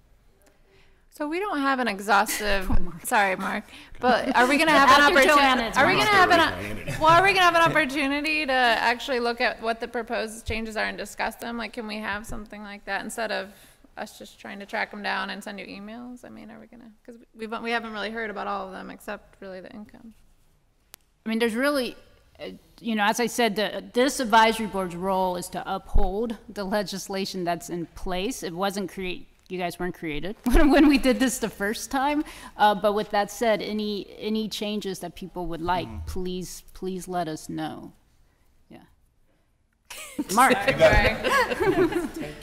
So we don't have an exhaustive. Sorry, Mark, but are we going to have an opportunity? Are we going to have an opportunity to actually look at what the proposed changes are and discuss them? Like, can we have something like that instead of us just trying to track them down and send you emails? I mean, are we going to? Because we haven't really heard about all of them except really the income.
I mean, there's really, as I said, this advisory board's role is to uphold the legislation that's in place. It wasn't you guys weren't created when we did this the first time. But with that said, any changes that people would like, please let us know. Yeah. Mark.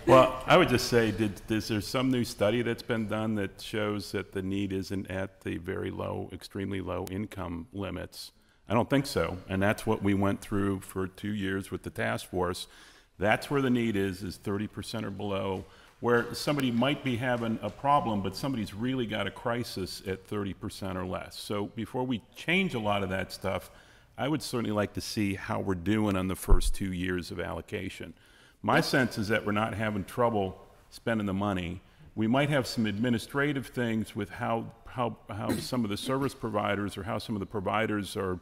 Well, I would just say, is there some new study that's been done that shows that the need isn't at the very low, extremely low income limits? I don't think so. And that's what we went through for 2 years with the task force. That's where the need is 30% or below, where somebody might be having a problem, but somebody's really got a crisis at 30% or less. So before we change a lot of that stuff, I would certainly like to see how we're doing on the first 2 years of allocation. My sense is that we're not having trouble spending the money. We might have some administrative things with how some of the service providers or how some of the providers are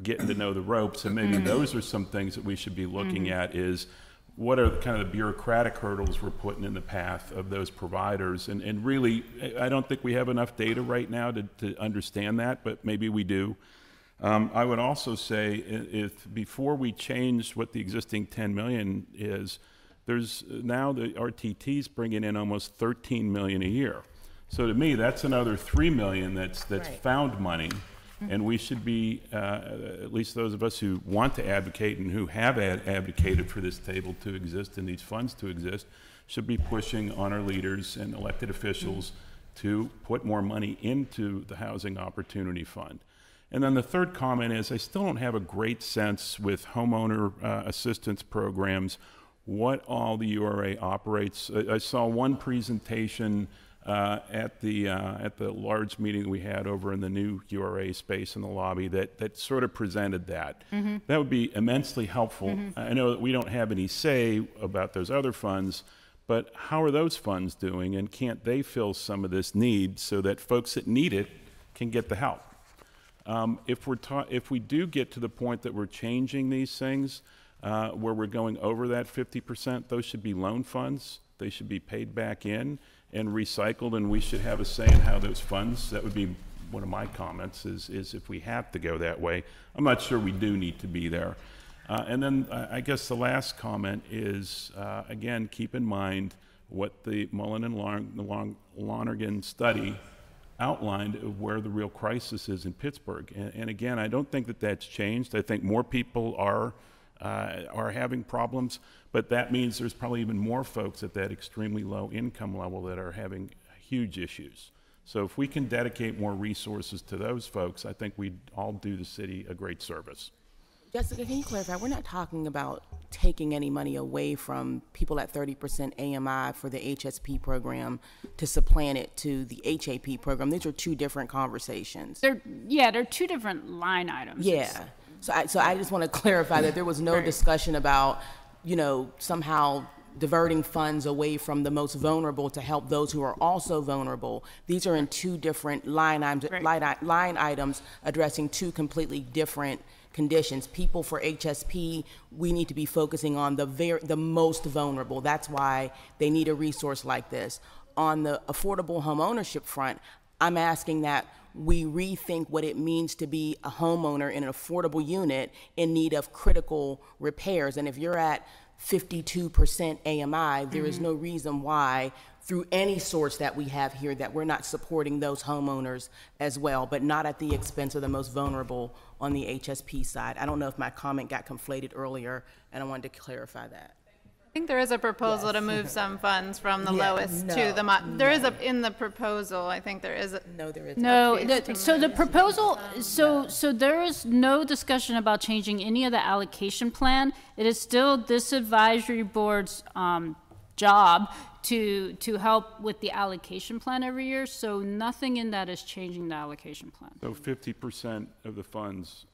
getting to know the ropes, and maybe those are some things that we should be looking at is, what are kind of the bureaucratic hurdles we're putting in the path of those providers? And really, I don't think we have enough data right now to understand that, but maybe we do. I would also say, if before we change what the existing 10 million is, there's now the RTT's bringing in almost 13 million a year. So to me, that's another 3 million that's found money. And we should be, at least those of us who want to advocate and who have advocated for this table to exist and these funds to exist, should be pushing on our leaders and elected officials to put more money into the Housing Opportunity Fund. And then the third comment is I still don't have a great sense with homeowner assistance programs what all the URA operates. I saw one presentation at the large meeting that we had over in the new URA space in the lobby that sort of presented that. That would be immensely helpful. I know that we don't have any say about those other funds, but how are those funds doing, and can't they fill some of this need so that folks that need it can get the help? If we do get to the point that we're changing these things, where we're going over that 50%, those should be loan funds. They should be paid back in and recycled, and we should have a say in how those funds, that would be one of my comments, is if we have to go that way. I'm not sure we do need to be there. And then I guess the last comment is, again, keep in mind what the Mullen and Lonergan study outlined of where the real crisis is in Pittsburgh. And again, I don't think that that's changed. I think more people are having problems, but that means there's probably even more folks at that extremely low income level that are having huge issues. So if we can dedicate more resources to those folks, I think we'd all do the city a great service.
Jessica, can you clarify? We're not talking about taking any money away from people at 30% AMI for the HSP program to supplant it to the HAP program. These are two different conversations.
They're two different line items.
Yeah. So I just want to clarify that there was no discussion about, somehow diverting funds away from the most vulnerable to help those who are also vulnerable. These are in two different line items addressing two completely different conditions. People for HSP, we need to be focusing on the most vulnerable. That's why they need a resource like this. On the affordable home ownership front, I'm asking that we rethink what it means to be a homeowner in an affordable unit in need of critical repairs. And if you're at 52% AMI, there is no reason why, through any source that we have here, that we're not supporting those homeowners as well, but not at the expense of the most vulnerable on the HSP side. I don't know if my comment got conflated earlier, and I wanted to clarify that.
I think there is a proposal to move some funds from the lowest to the there is in the proposal. I think there is
there is
so the proposal so there is no discussion about changing any of the allocation plan. It is still this advisory board's job to help with the allocation plan every year. So nothing in that is changing the allocation plan.
So 50% of the funds,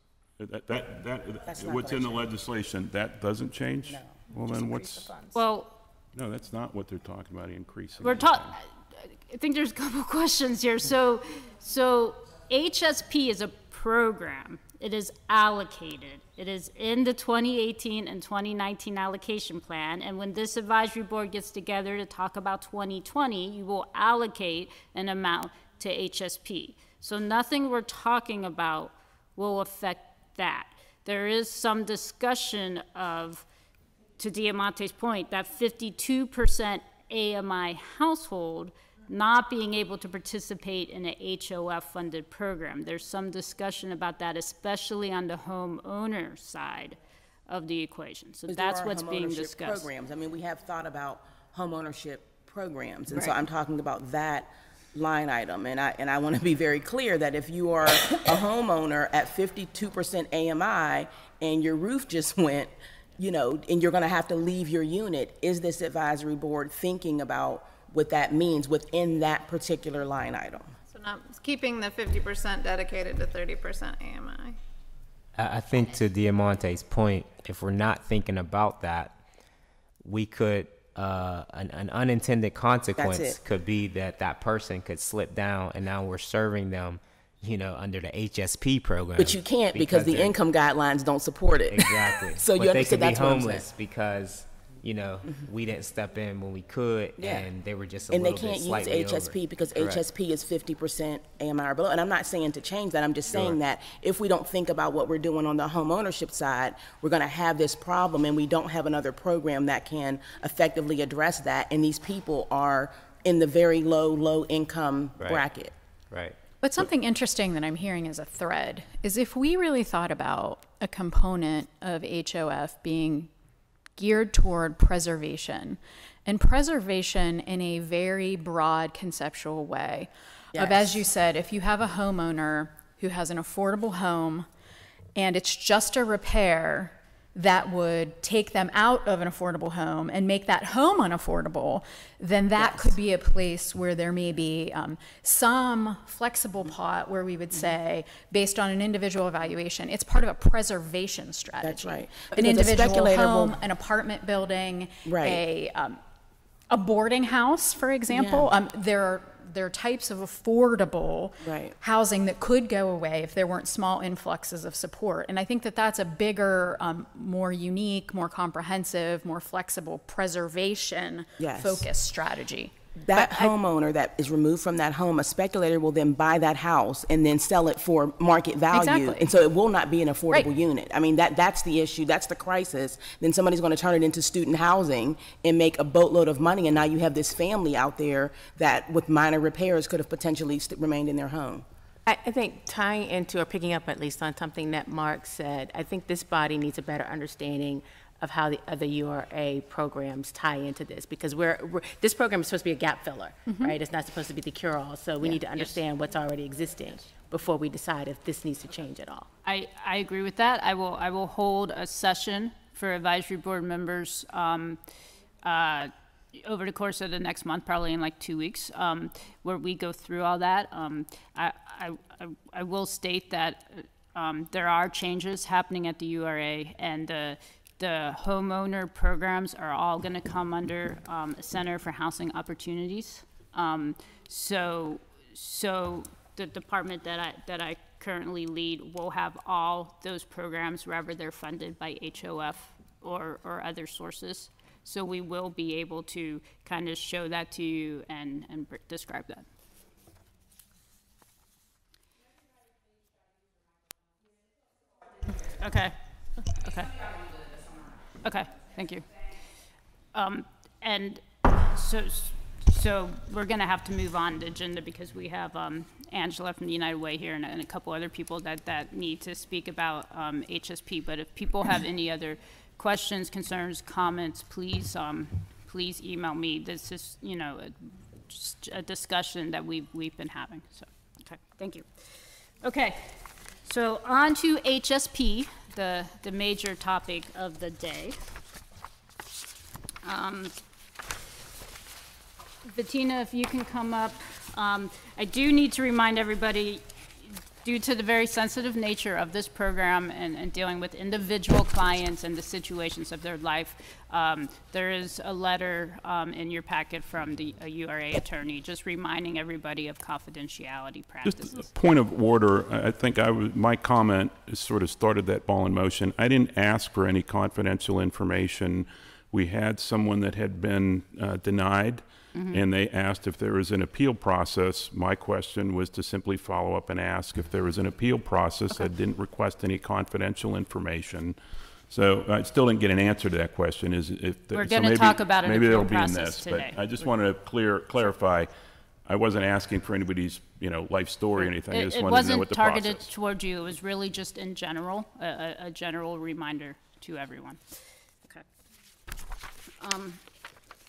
what's in the legislation, that doesn't change? No. Well, then what's...
Well...
No, that's not what they're talking about, increasing.
We're talking... I think there's a couple questions here. So HSP is a program. It is allocated. It is in the 2018 and 2019 allocation plan. And when this advisory board gets together to talk about 2020, you will allocate an amount to HSP. So nothing we're talking about will affect that. There is some discussion of, to Diamante's point, that 52% AMI household not being able to participate in a HOF-funded program. There's some discussion about that, especially on the homeowner side of the equation. So that's what's being discussed.
Programs. I mean, we have thought about homeownership programs, and so I'm talking about that line item. And I want to be very clear that if you are a homeowner at 52% AMI and your roof just went, and you're going to have to leave your unit, is this advisory board thinking about what that means within that particular line item?
So not keeping the 50% dedicated to 30% AMI.
I think to Diamante's point, if we're not thinking about that, we could, an unintended consequence could be that person could slip down, and now we're serving them under the HSP program.
But you can't because the income guidelines don't support it.
Exactly.
So
but
you
they could be
that's
homeless because, we didn't step in when we could, and they were just a little bit slightly over.
And they can't use HSP because
Correct.
HSP is 50% AMI or below. And I'm not saying to change that. I'm just saying that if we don't think about what we're doing on the home ownership side, we're going to have this problem, and we don't have another program that can effectively address that. And these people are in the very low income bracket.
Right.
But something interesting that I'm hearing as a thread is if we really thought about a component of HOF being geared toward preservation, and preservation in a very broad conceptual way of, as you said, if you have a homeowner who has an affordable home and it's just a repair that would take them out of an affordable home and make that home unaffordable, then that could be a place where there may be some flexible pot where we would say, based on an individual evaluation, it's part of a preservation strategy.
That's right.
An
Because a
individual
speculator
home, an apartment building,
Right.
a boarding house, for example. There are types of affordable housing that could go away if there weren't small influxes of support. And I think that that's a bigger, more unique, more comprehensive, more flexible preservation focused strategy.
That homeowner that is removed from that home, a speculator will then buy that house and then sell it for market value.
Exactly.
And so it will not be an affordable unit. I mean, that's the issue. That's the crisis. Then somebody's going to turn it into student housing and make a boatload of money. And now you have this family out there that with minor repairs could have potentially remained in their home.
I think tying into or picking up at least on something that Mark said, I think this body needs a better understanding of how the other URA programs tie into this, because this program is supposed to be a gap filler, right? It's not supposed to be the cure-all, so we need to understand what's already existing before we decide if this needs to change at all.
I agree with that. I will hold a session for advisory board members over the course of the next month, probably in like 2 weeks, where we go through all that. I will state that there are changes happening at the URA, and the homeowner programs are all going to come under a Center for Housing Opportunities. So the department that I currently lead will have all those programs wherever they're funded by HOF or other sources. So we will be able to kind of show that to you and describe that. Okay. Okay, thank you. And so we're going to have to move on the agenda because we have Angela from the United Way here and a couple other people that need to speak about HSP. But if people have any other questions, concerns, comments, please email me. This is, just a discussion that we've been having. So, okay, thank you. Okay, so on to HSP. The major topic of the day. Bettina, if you can come up. I do need to remind everybody, due to the very sensitive nature of this program and dealing with individual clients and the situations of their life, there is a letter in your packet from a URA attorney just reminding everybody of confidentiality practices.
Just a point of order. I think my comment sort of started that ball in motion. I didn't ask for any confidential information. We had someone that had been denied. And they asked if there was an appeal process. My question was to simply follow up and ask if there was an appeal process. I didn't request any confidential information. So I still didn't get an answer to that question.
We're going to talk about an appeal process
today. But I just wanted to clarify. I wasn't asking for anybody's life story or anything. I just wanted to know what the process.
It wasn't targeted toward you. It was really just in general, a general reminder to everyone. Okay.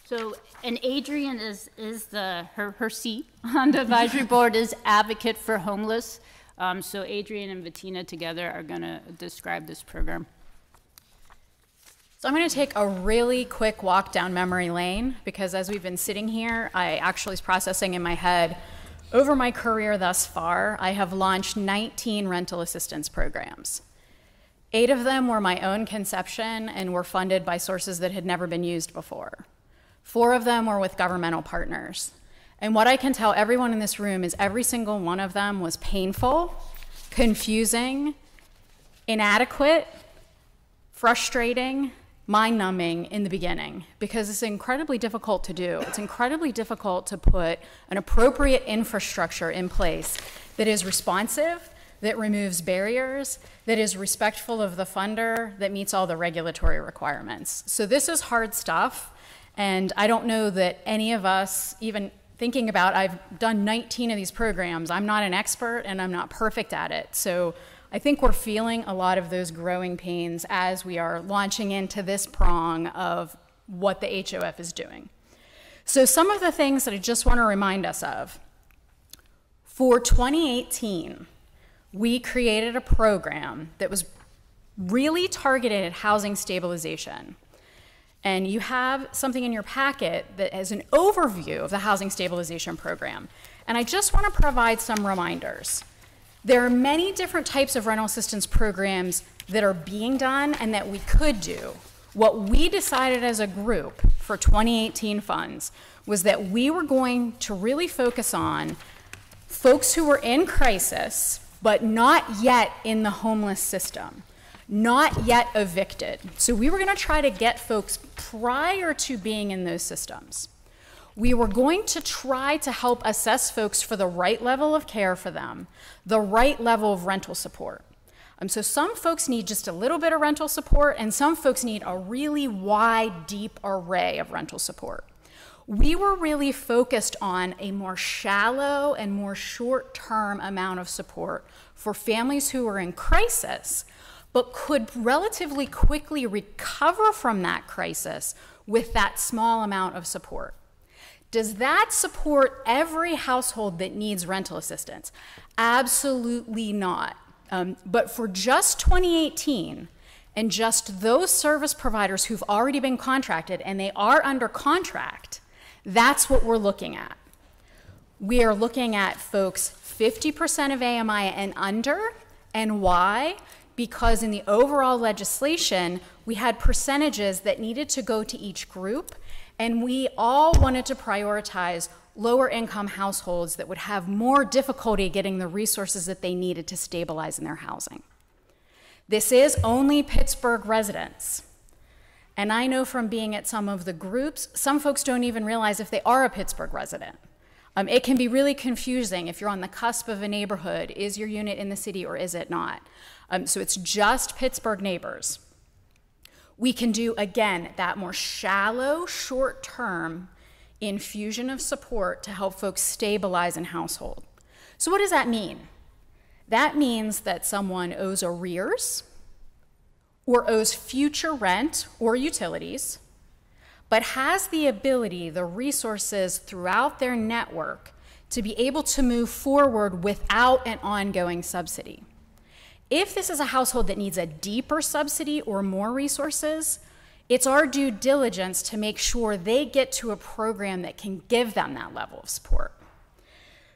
So, and Adrian is her seat on the advisory board is advocate for homeless. So Adrian and Bettina together are going to describe this program.
So I'm going to take a really quick walk down memory lane because as we've been sitting here, I actually was processing in my head, over my career thus far, I have launched 19 rental assistance programs. 8 of them were my own conception and were funded by sources that had never been used before. 4 of them were with governmental partners. And what I can tell everyone in this room is every single one of them was painful, confusing, inadequate, frustrating, mind-numbing in the beginning because it's incredibly difficult to do. It's incredibly difficult to put an appropriate infrastructure in place that is responsive, that removes barriers, that is respectful of the funder, that meets all the regulatory requirements. So this is hard stuff. And I don't know that any of us even thinking about, I've done 19 of these programs. I'm not an expert and I'm not perfect at it. So I think we're feeling a lot of those growing pains as we are launching into this prong of what the HOF is doing. So some of the things that I just want to remind us of. For 2018, we created a program that was really targeted at housing stabilization. And you have something in your packet that is an overview of the housing stabilization program. And I just want to provide some reminders. There are many different types of rental assistance programs that are being done and that we could do. What we decided as a group for 2018 funds was that we were going to really focus on folks who were in crisis, but not yet in the homeless system, not yet evicted. So we were going to try to get folks prior to being in those systems. We were going to try to help assess folks for the right level of care for them, the right level of rental support. So some folks need just a little bit of rental support, and some folks need a really wide, deep array of rental support. We were really focused on a more shallow and more short-term amount of support for families who were in crisis, but could relatively quickly recover from that crisis with that small amount of support. Does that support every household that needs rental assistance? Absolutely not. But for just 2018, and just those service providers who've already been contracted, and they are under contract, that's what we're looking at. We are looking at folks 50% of AMI and under, and why? Because in the overall legislation, we had percentages that needed to go to each group, and we all wanted to prioritize lower income households that would have more difficulty getting the resources that they needed to stabilize in their housing. This is only Pittsburgh residents. And I know from being at some of the groups, some folks don't even realize if they are a Pittsburgh resident. It can be really confusing if you're on the cusp of a neighborhood. Is your unit in the city or is it not? So it's just Pittsburgh neighbors. We can do, again, that more shallow, short-term infusion of support to help folks stabilize in household. So what does that mean? That means that someone owes arrears or owes future rent or utilities, but has the ability, the resources throughout their network to be able to move forward without an ongoing subsidy. If this is a household that needs a deeper subsidy or more resources, it's our due diligence to make sure they get to a program that can give them that level of support.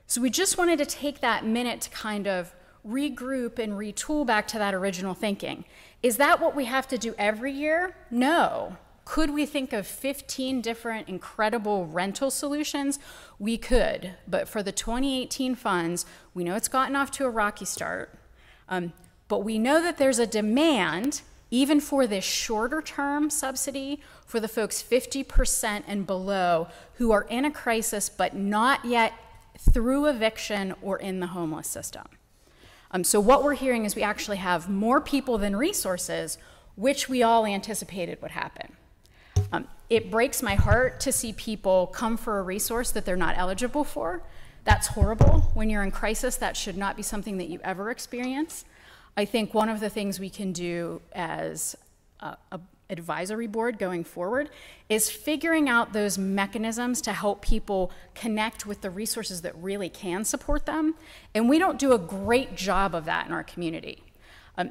So we just wanted to take that minute to kind of regroup and retool back to that original thinking. Is that what we have to do every year? No. Could we think of 15 different incredible rental solutions? We could, but for the 2018 funds, we know it's gotten off to a rocky start, but we know that there's a demand even for this shorter term subsidy for the folks 50% and below who are in a crisis but not yet through eviction or in the homeless system. So what we're hearing is we actually have more people than resources, which we all anticipated would happen. It breaks my heart to see people come for a resource that they're not eligible for. That's horrible. When you're in crisis, that should not be something that you ever experience. I think one of the things we can do as an advisory board going forward is figuring out those mechanisms to help people connect with the resources that really can support them. And we don't do a great job of that in our community.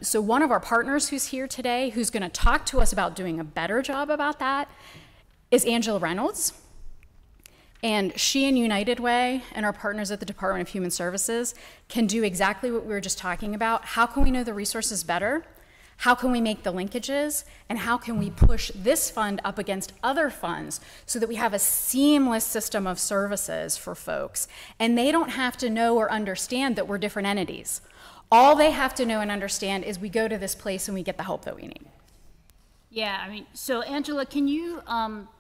So one of our partners who's here today, who's going to talk to us about doing a better job about that, is Angela Reynolds. And she and United Way and our partners at the Department of Human Services can do exactly what we were just talking about. How can we know the resources better? How can we make the linkages? And how can we push this fund up against other funds so that we have a seamless system of services for folks? And they don't have to know or understand that we're different entities. All they have to know and understand is we go to this place and we get the help that we need.
Yeah, I mean, so Angela, can you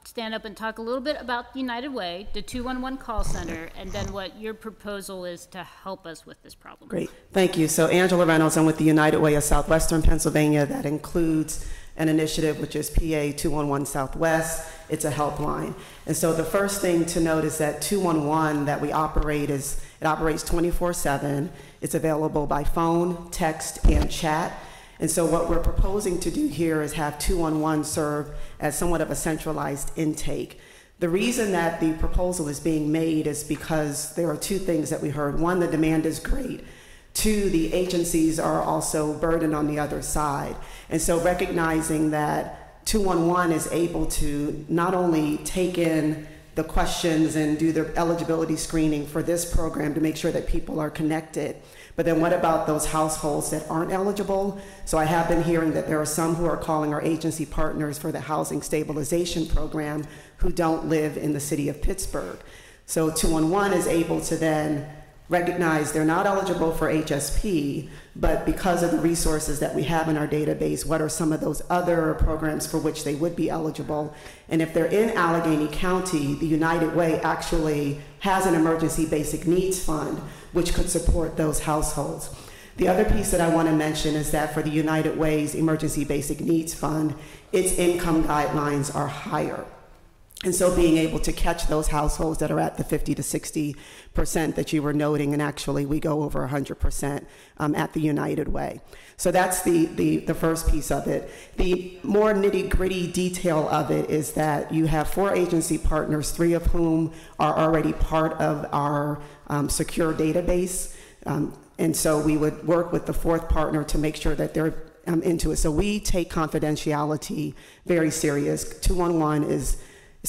stand up and talk a little bit about United Way, the 211 call center, and then what your proposal is to help us with this problem?
Great, thank you. So Angela Reynolds, I'm with the United Way of Southwestern Pennsylvania. That includes an initiative which is PA 211 Southwest it's a helpline. And so the first thing to note is that 211 that we operate it operates 24/7. It's available by phone, text, and chat. And so what we're proposing to do here is have 211 serve as somewhat of a centralized intake. The reason that the proposal is being made is because there are two things that we heard. One, the demand is great. Two, the agencies are also burdened on the other side. And so recognizing that 211 is able to not only take in the questions and do the eligibility screening for this program to make sure that people are connected, but then what about those households that aren't eligible? So I have been hearing that there are some who are calling our agency partners for the housing stabilization program who don't live in the city of Pittsburgh. So 211 is able to then recognize they're not eligible for HSP, but because of the resources that we have in our database, what are some of those other programs for which they would be eligible? And if they're in Allegheny County, the United Way actually has an emergency basic needs fund, which could support those households. The other piece that I want to mention is that for the United Way's emergency basic needs fund, its income guidelines are higher. And so being able to catch those households that are at the 50 to 60% that you were noting, and actually we go over 100% at the United Way. So that's the first piece of it. The more nitty-gritty detail of it is that you have 4 agency partners, 3 of whom are already part of our secure database. And so we would work with the 4th partner to make sure that they're into it. So we take confidentiality very serious. 211 is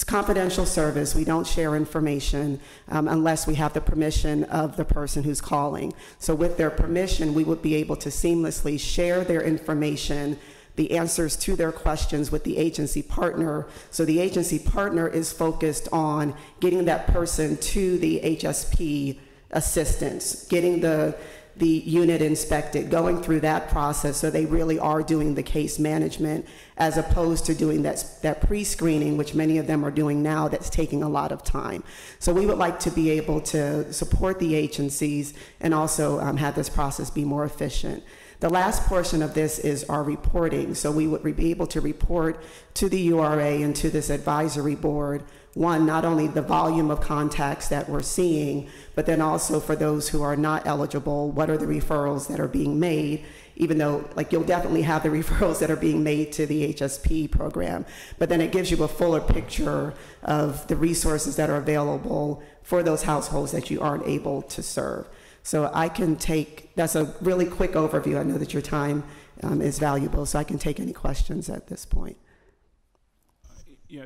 confidential service. We don't share information unless we have the permission of the person who's calling. So with their permission, we would be able to seamlessly share their information, the answers to their questions with the agency partner. So the agency partner is focused on getting that person to the HSP assistance, getting the unit inspected, going through that process so they really are doing the case management as opposed to doing that pre-screening, which many of them are doing now, that's taking a lot of time. So we would like to be able to support the agencies and also have this process be more efficient. The last portion of this is our reporting. So we would be able to report to the URA and to this advisory board, one, not only the volume of contacts that we're seeing, but then also for those who are not eligible, what are the referrals that are being made, even though like you'll definitely have the referrals that are being made to the HSP program, but then it gives you a fuller picture of the resources that are available for those households that you aren't able to serve. So I can take, that's a really quick overview. I know that your time is valuable, so I can take any questions at this point.
Yeah,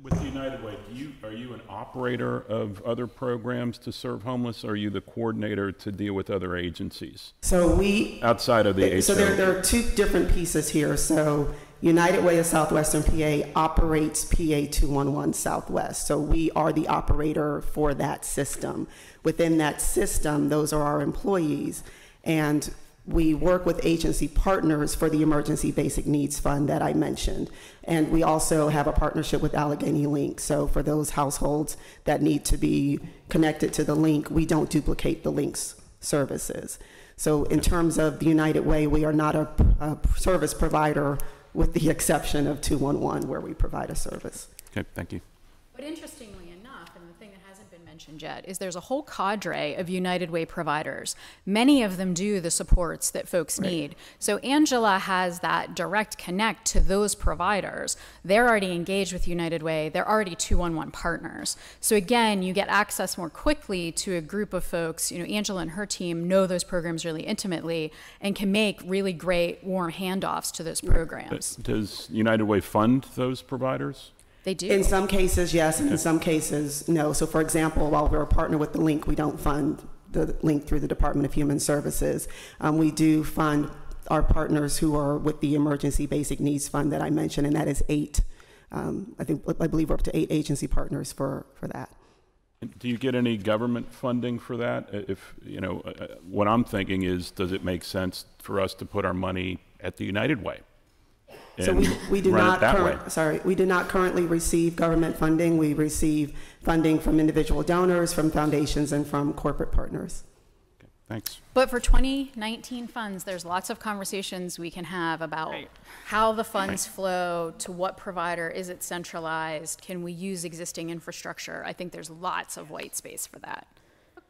with the United Way, are you an operator of other programs to serve homeless, or are you the coordinator to deal with other agencies?
So we
outside of the HO.
So there are 2 different pieces here. So United Way of Southwestern PA operates PA 211 Southwest. So we are the operator for that system. Within that system, those are our employees, and we work with agency partners for the Emergency Basic Needs Fund that I mentioned. And we also have a partnership with Allegheny Link. So for those households that need to be connected to the link, we don't duplicate the link's services. So in terms of the United Way, we are not a service provider with the exception of 211 where we provide a service.
Okay, thank you.
But interestingly enough, and the thing that hasn't been mentioned yet, is there's a whole cadre of United Way providers. Many of them do the supports that folks need. So Angela has that direct connect to those providers. They're already engaged with United Way. They're already 211 partners. So again, you get access more quickly to a group of folks. You know, Angela and her team know those programs really intimately and can make really great warm handoffs to those programs.
Does United Way fund those providers?
They do.
In some cases, yes, and in some cases, no. So for example, while we're a partner with the Link, we don't fund the Link through the Department of Human Services. We do fund our partners who are with the Emergency Basic Needs Fund that I mentioned, and that is 8. I believe we're up to 8 agency partners for that.
Do you get any government funding for that? If, you know, what I'm thinking is, does it make sense for us to put our money at the United Way?
So we do not currently receive government funding. We receive funding from individual donors, from foundations, and from corporate partners.
Okay, Thanks.
But for 2019 funds, there's lots of conversations we can have about how the funds flow, to what provider, is it centralized, can we use existing infrastructure? I think there's lots of white space for that.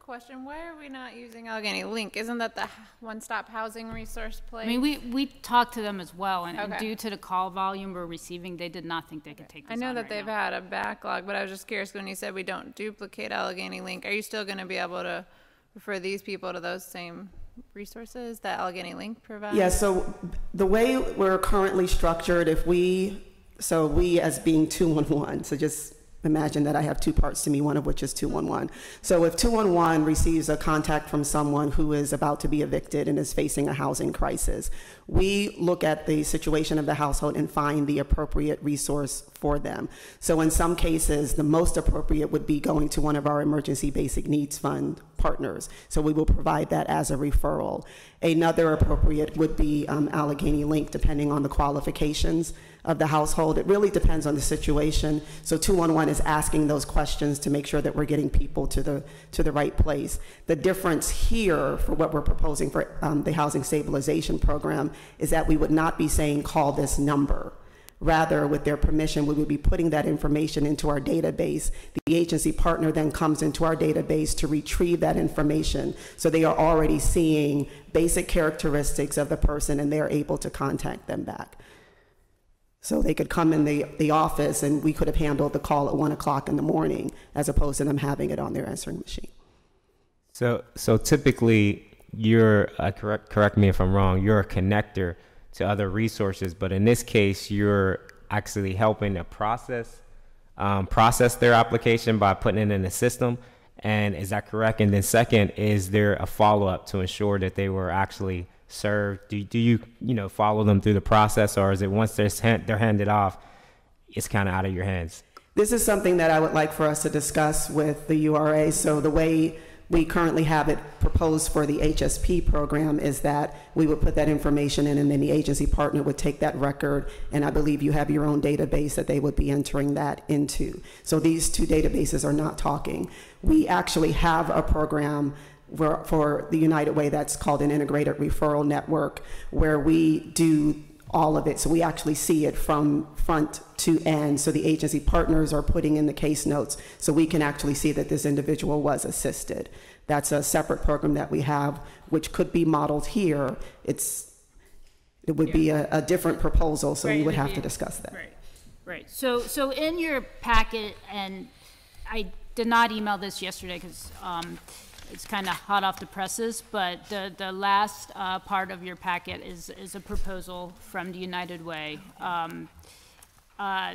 Question, why are we not using Allegheny Link? Isn't that the one-stop housing resource place?
I mean, we talked to them as well, and
Okay.
due to the call volume we're receiving, they did not think they could take this
I know
on
that
right
they've
now.
had a backlog, but I was just curious when you said we don't duplicate Allegheny Link. Are you still going to be able to refer these people to those same resources that Allegheny Link provides?
Yeah, so the way we're currently structured, we as being 211, so just imagine that I have two parts to me, one of which is 211. So if 211 receives a contact from someone who is about to be evicted and is facing a housing crisis, we look at the situation of the household and find the appropriate resource for them. So in some cases, the most appropriate would be going to one of our emergency basic needs fund partners. So we will provide that as a referral. Another appropriate would be Allegheny Link, depending on the qualifications of the household. It really depends on the situation. So 211 is asking those questions to make sure that we're getting people to the right place. The difference here for what we're proposing for the housing stabilization program is that we would not be saying call this number. Rather, with their permission, we would be putting that information into our database. The agency partner then comes into our database to retrieve that information. So they are already seeing basic characteristics of the person and they're able to contact them back. So they could come in the office and we could have handled the call at 1 o'clock in the morning as opposed to them having it on their answering machine.
So typically you're, correct me if I'm wrong, you're a connector to other resources, but in this case, you're actually helping to process their application by putting it in the system. And is that correct? And then second, is there a follow-up to ensure that they were actually served? Do you follow them through the process, or is it once they're handed off, it's kind of out of your hands?
This is something that I would like for us to discuss with the URA. So the way we currently have it proposed for the HSP program is that we would put that information in and then the agency partner would take that record, and I believe you have your own database that they would be entering that into. So these two databases are not talking. We actually have a program for the United Way that's called an integrated referral network where we do all of it. So we actually see it from front to end. So the agency partners are putting in the case notes so we can actually see that this individual was assisted. That's a separate program that we have, which could be modeled here. It would be a different proposal, so we would have to discuss that.
Right. So in your packet, and I did not email this yesterday because it's kind of hot off the presses, but the last part of your packet is a proposal from the United Way.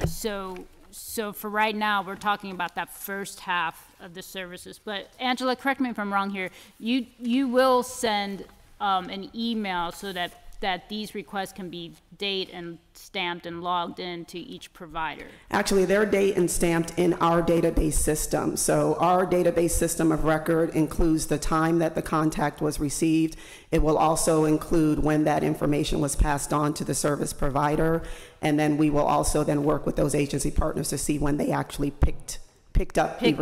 So for right now, we're talking about that first half of the services. But Angela, correct me if I'm wrong here. You will send an email so that these requests can be date and stamped and logged into each provider.
Actually, they're date and stamped in our database system. So our database system of record includes the time that the contact was received. It will also include when that information was passed on to the service provider. And then we will also then work with those agency partners to see when they actually picked up the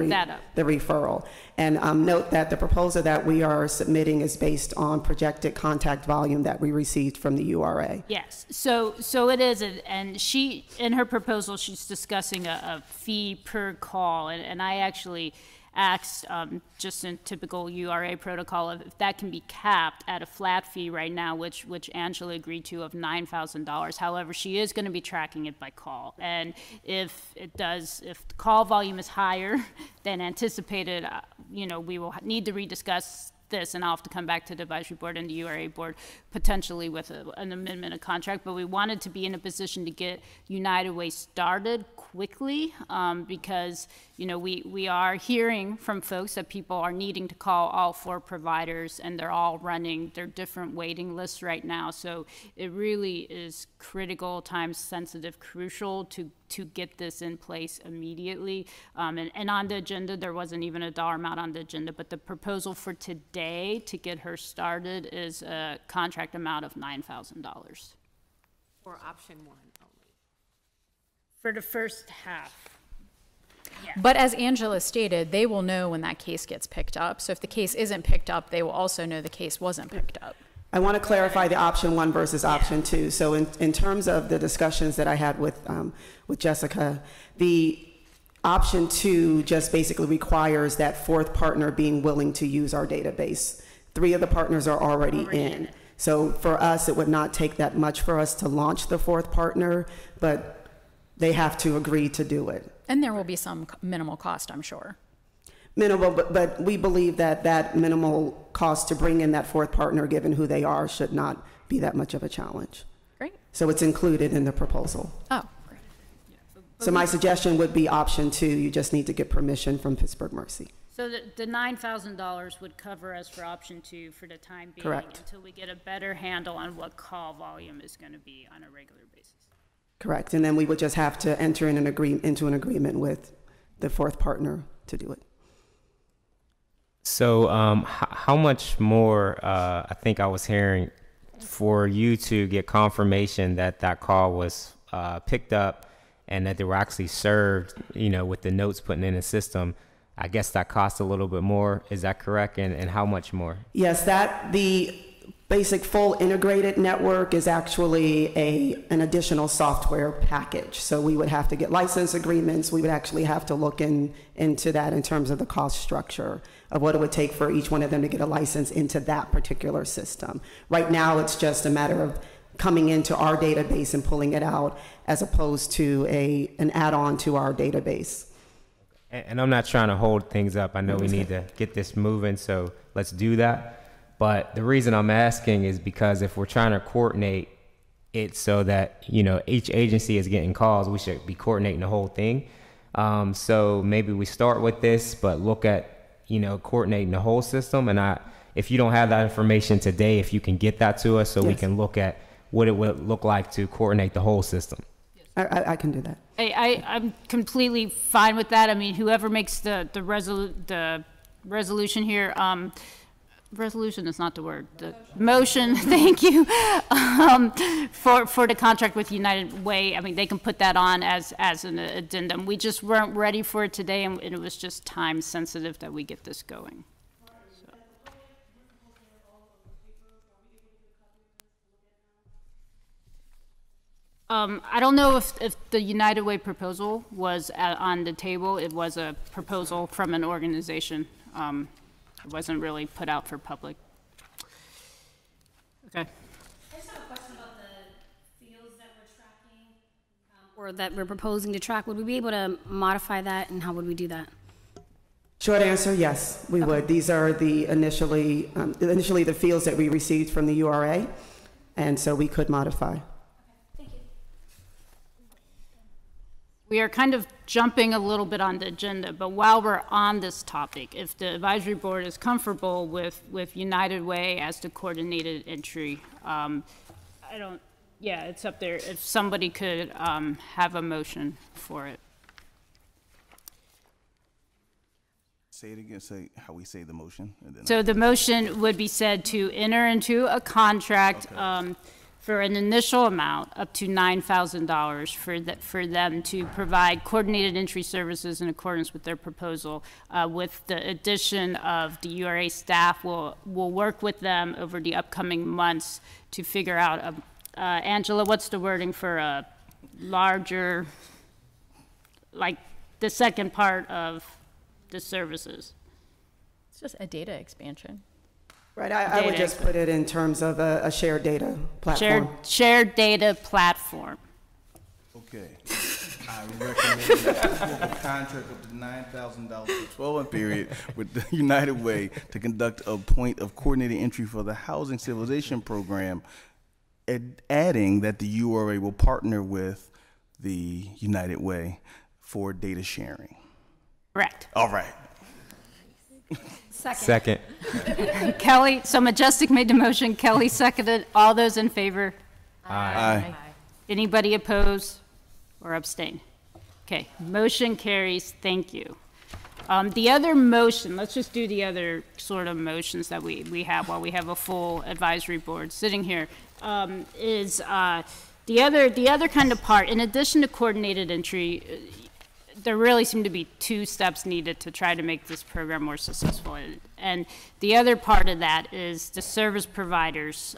referral. And note that the proposal that we are submitting is based on projected contact volume that we received from the URA.
Yes, so it is, and she, in her proposal, she's discussing a fee per call, and I actually asked, just in typical URA protocol, if that can be capped at a flat fee right now, which Angela agreed to, of $9,000. However, she is going to be tracking it by call, and if the call volume is higher than anticipated, we will need to rediscuss this, and I'll have to come back to the advisory board and the URA board potentially with an amendment of contract. But we wanted to be in a position to get United Way started quickly, because we are hearing from folks that people are needing to call all 4 providers, and they're all running their different waiting lists right now. So it really is critical, time sensitive, crucial to get this in place immediately. And on the agenda, there wasn't even a dollar amount on the agenda, but the proposal for today to get her started is a contract amount of $9,000.
For option 1 only.
For the first half.
But as Angela stated, they will know when that case gets picked up. So if the case isn't picked up, they will also know the case wasn't picked up.
I want to clarify the option 1 versus option 2. So in terms of the discussions that I had with Jessica, the option 2 just basically requires that 4th partner being willing to use our database. 3 of the partners are already in. So for us, it would not take that much for us to launch the 4th partner, but they have to agree to do it.
And there will be some minimal cost, I'm sure.
Minimal, but we believe that that minimal cost to bring in that 4th partner, given who they are, should not be that much of a challenge.
Great.
So it's included in the proposal.
Oh, great.
So my suggestion would be option 2. You just need to get permission from Pittsburgh Mercy.
So the $9,000 would cover us for option 2 for the time being.
Correct.
Until we get a better handle on what call volume is going to be on a regular basis.
Correct. And then we would just have to enter into an agreement with the 4th partner to do it.
So how much more, I think I was hearing, for you to get confirmation that that call was picked up and that they were actually served, with the notes put in the system, I guess that costs a little bit more. Is that correct? And how much more?
Yes, the basic full integrated network is actually an additional software package. So we would have to get license agreements. We would actually have to look into that in terms of the cost structure of what it would take for each one of them to get a license into that particular system. Right now, it's just a matter of coming into our database and pulling it out, as opposed to an add-on to our database.
And I'm not trying to hold things up. I know we need to get this moving, so let's do that. But the reason I'm asking is because if we're trying to coordinate it so that, each agency is getting calls, we should be coordinating the whole thing. So maybe we start with this, but look at, coordinating the whole system. And if you don't have that information today, if you can get that to us so we can look at what it would look like to coordinate the whole system.
I can do that.
I'm completely fine with that. I mean, whoever makes the resolution here, resolution is not the word. The motion, thank you, for the contract with United Way. I mean, they can put that on as an addendum. We just weren't ready for it today, and it was just time sensitive that we get this going. I don't know if the United Way proposal was on the table. It was a proposal from an organization. It wasn't really put out for public. Okay.
I just have a question about the fields that we're tracking, or that we're proposing to track. Would we be able to modify that, and how would we do that?
Short answer, yes, we would. These are initially the fields that we received from the URA, and so we could modify.
We are kind of jumping a little bit on the agenda, but while we're on this topic, if the advisory board is comfortable with United Way as the coordinated entry, it's up there. If somebody could have a motion for it.
Say it again, say how we say the motion. And then
So the motion would be said to enter into a contract for an initial amount up to $9,000 for them to provide coordinated entry services in accordance with their proposal. With the addition of the URA staff, we'll work with them over the upcoming months to figure out, Angela, what's the wording for a larger, like the second part of the services?
It's just a data expansion.
Right, I would just put it in terms of a shared data platform.
Shared data platform.
Okay. I recommend a contract up to $9,000 for 12-month period with the United Way to conduct a point of coordinated entry for the Housing Civilization Program, adding that the URA will partner with the United Way for data sharing.
Correct.
All right.
Second. Kelly, so Majestic made the motion, Kelly seconded. All those in favor?
Aye.
Anybody oppose or abstain? Okay, motion carries, thank you. The other motion, let's just do the other sort of motions that we have while we have a full advisory board sitting here, is the other kind of part. In addition to coordinated entry, there really seem to be 2 steps needed to try to make this program more successful. And the other part of that is the service providers,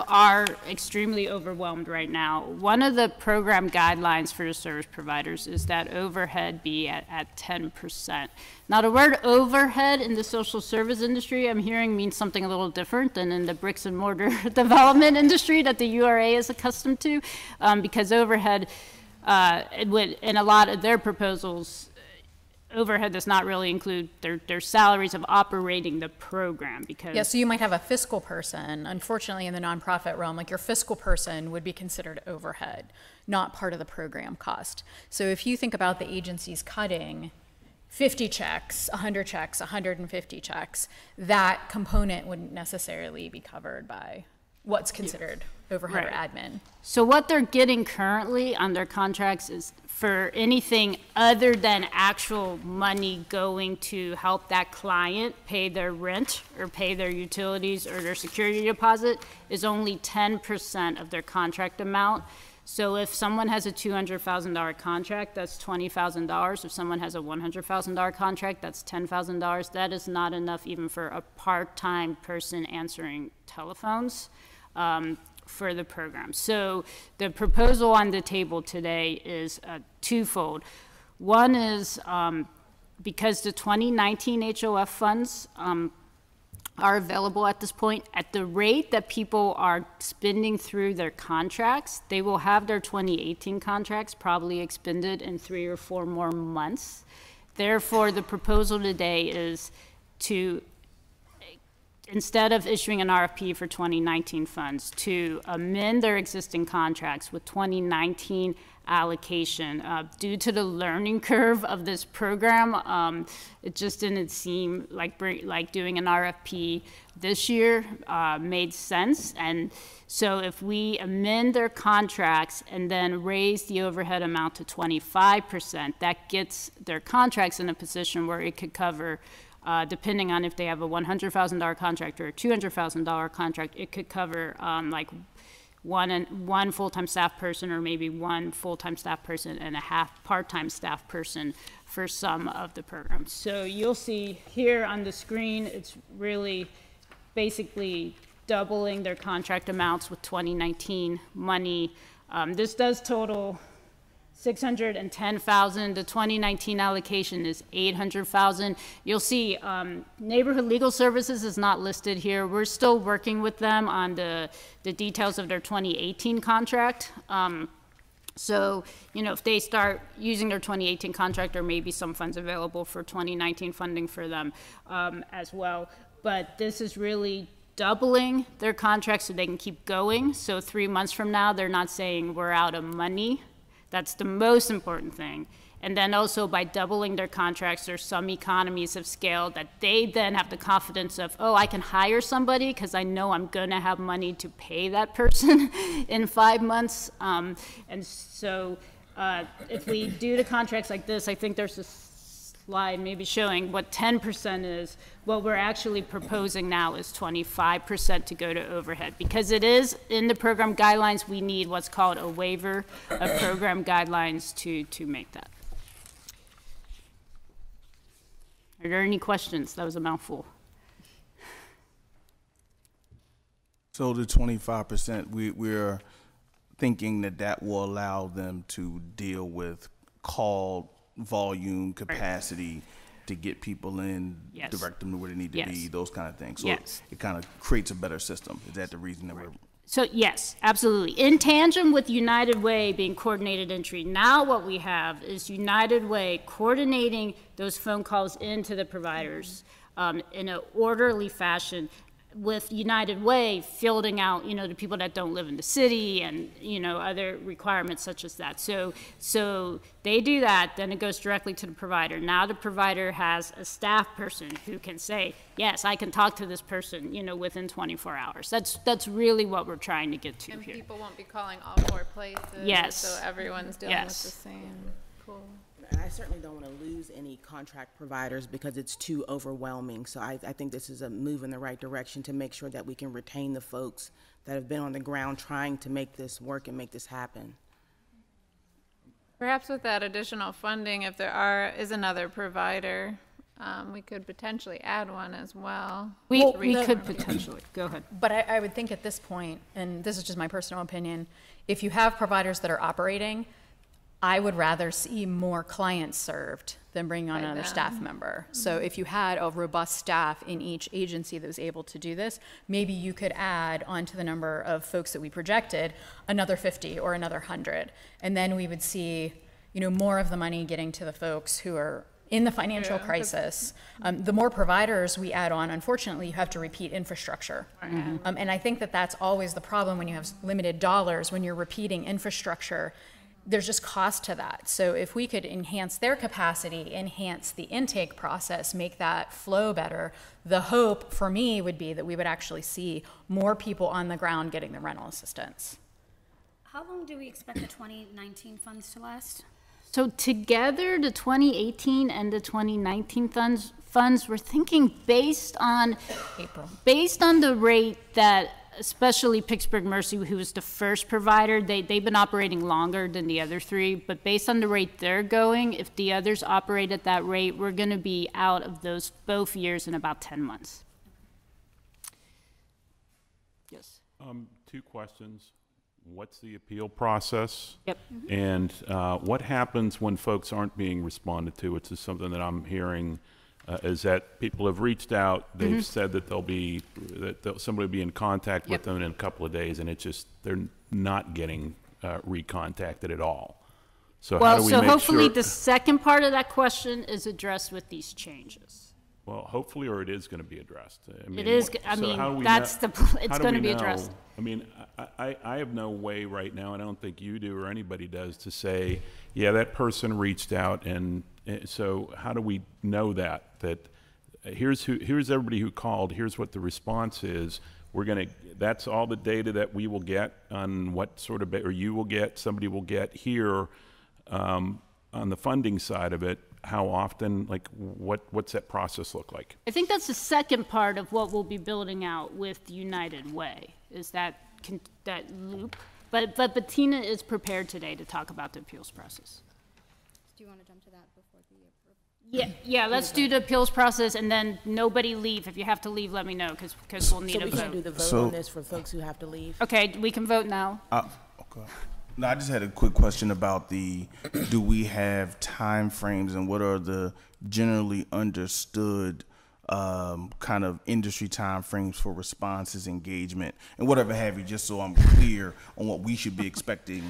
are extremely overwhelmed right now. One of the program guidelines for the service providers is that overhead be at 10%. Now, the word overhead in the social service industry, I'm hearing means something a little different than in the bricks and mortar development industry that the URA is accustomed to, because overhead, in a lot of their proposals, overhead does not really include their salaries of operating the program, because
yeah, so you might have a fiscal person. Unfortunately, in the nonprofit realm, like your fiscal person would be considered overhead, not part of the program cost. So if you think about the agencies cutting 50 checks, 100 checks, 150 checks, that component wouldn't necessarily be covered by what's considered overhead or admin.
So what they're getting currently on their contracts is for anything other than actual money going to help that client pay their rent or pay their utilities or their security deposit is only 10% of their contract amount. So if someone has a $200,000 contract, that's $20,000. If someone has a $100,000 contract, that's $10,000. That is not enough even for a part-time person answering telephones for the program. So the proposal on the table today is twofold. One is because the 2019 HOF funds are available at this point, at the rate that people are spending through their contracts, they will have their 2018 contracts probably expended in 3 or 4 more months. Therefore, the proposal today is to, instead of issuing an RFP for 2019 funds, to amend their existing contracts with 2019 allocation. Due to the learning curve of this program, it just didn't seem like doing an RFP this year made sense. And so if we amend their contracts and then raise the overhead amount to 25%, that gets their contracts in a position where it could cover, depending on if they have a $100,000 contract or a $200,000 contract, it could cover like one full-time staff person, or maybe 1 full-time staff person and a half part-time staff person for some of the programs. So you'll see here on the screen, it's really basically doubling their contract amounts with 2019 money. This does total $610,000. The 2019 allocation is $800,000. You'll see Neighborhood Legal Services is not listed here. We're still working with them on the details of their 2018 contract. So, if they start using their 2018 contract, there may be some funds available for 2019 funding for them as well. But this is really doubling their contract so they can keep going. So 3 months from now, they're not saying we're out of money. That's the most important thing. And then also by doubling their contracts, there's some economies of scale that they then have the confidence of, oh, I can hire somebody because I know I'm going to have money to pay that person in 5 months. And so if we do the contracts like this, I think there's a slide maybe showing what 10% is. What we're actually proposing now is 25% to go to overhead. Because it is in the program guidelines, we need what's called a waiver of program guidelines to make that. Are there any questions? That was a mouthful.
So the 25%, we're thinking that will allow them to deal with call volume, capacity, to get people in, direct them to where they need to be, those kind of things. So it kind of creates a better system. Is that the reason that we're...
So yes, absolutely. In tandem with United Way being coordinated entry, now what we have is United Way coordinating those phone calls into the providers in an orderly fashion, with United Way fielding out, the people that don't live in the city and, other requirements such as that. So they do that, then it goes directly to the provider. Now the provider has a staff person who can say, yes, I can talk to this person, within 24 hours. That's really what we're trying to get to
and
here.
And people won't be calling all 4 places.
Yes.
So everyone's dealing with the same. Cool.
I certainly don't want to lose any contract providers because it's too overwhelming. So I think this is a move in the right direction to make sure that we can retain the folks that have been on the ground trying to make this work and make this happen.
Perhaps with that additional funding, if there is another provider, we could potentially add one as well.
We could potentially. Go ahead.
But I would think at this point, and this is just my personal opinion, if you have providers that are operating, I would rather see more clients served than bringing on another staff member. So if you had a robust staff in each agency that was able to do this, maybe you could add onto the number of folks that we projected another 50 or another 100. And then we would see, more of the money getting to the folks who are in the financial crisis. The more providers we add on, unfortunately, you have to repeat infrastructure. And I think that that's always the problem when you have limited dollars, when you're repeating infrastructure. There's just cost to that. So if we could enhance their capacity, enhance the intake process, make that flow better, the hope for me would be that we would actually see more people on the ground getting the rental assistance.
How long do we expect the 2019 funds to last?
So together, the 2018 and the 2019 funds, we're thinking based on the rate that, especially Pittsburgh Mercy, who was the first provider, they've been operating longer than the other three, but based on the rate they're going, if the others operate at that rate, we're going to be out of those both years in about 10 months. Yes.
2 questions. What's the appeal process?
Yep.
And what happens when folks aren't being responded to? It's just something that I'm hearing. Is that people have reached out, they've said that somebody will be in contact with them in a couple of days, and they're not getting recontacted at all. So how do we make
hopefully
sure?
The second part of that question is addressed with these changes.
Well, hopefully, or it is going to be addressed.
It is. It's going to be addressed.
I mean, I have no way right now, and I don't think you do or anybody does, to say, yeah, that person reached out, and so how do we know that here's everybody who called, here's what the response is. That's all the data that we will get on what sort of, or you will get, somebody will get here on the funding side of it. How often, what's that process look like?
I think that's the second part of what we'll be building out with United Way, is that loop. But Bettina is prepared today to talk about the appeals process.
Do you want to jump to that before the
Yeah, let's do the appeals process, and then nobody leave. If you have to leave, let me know, because we'll need a vote.
So we can do the vote on this for folks who have to leave?
Okay, we can vote now.
Okay. No, I just had a quick question about do we have time frames, and what are the generally understood kind of industry time frames for responses, engagement, and whatever have you, just so I'm clear on what we should be expecting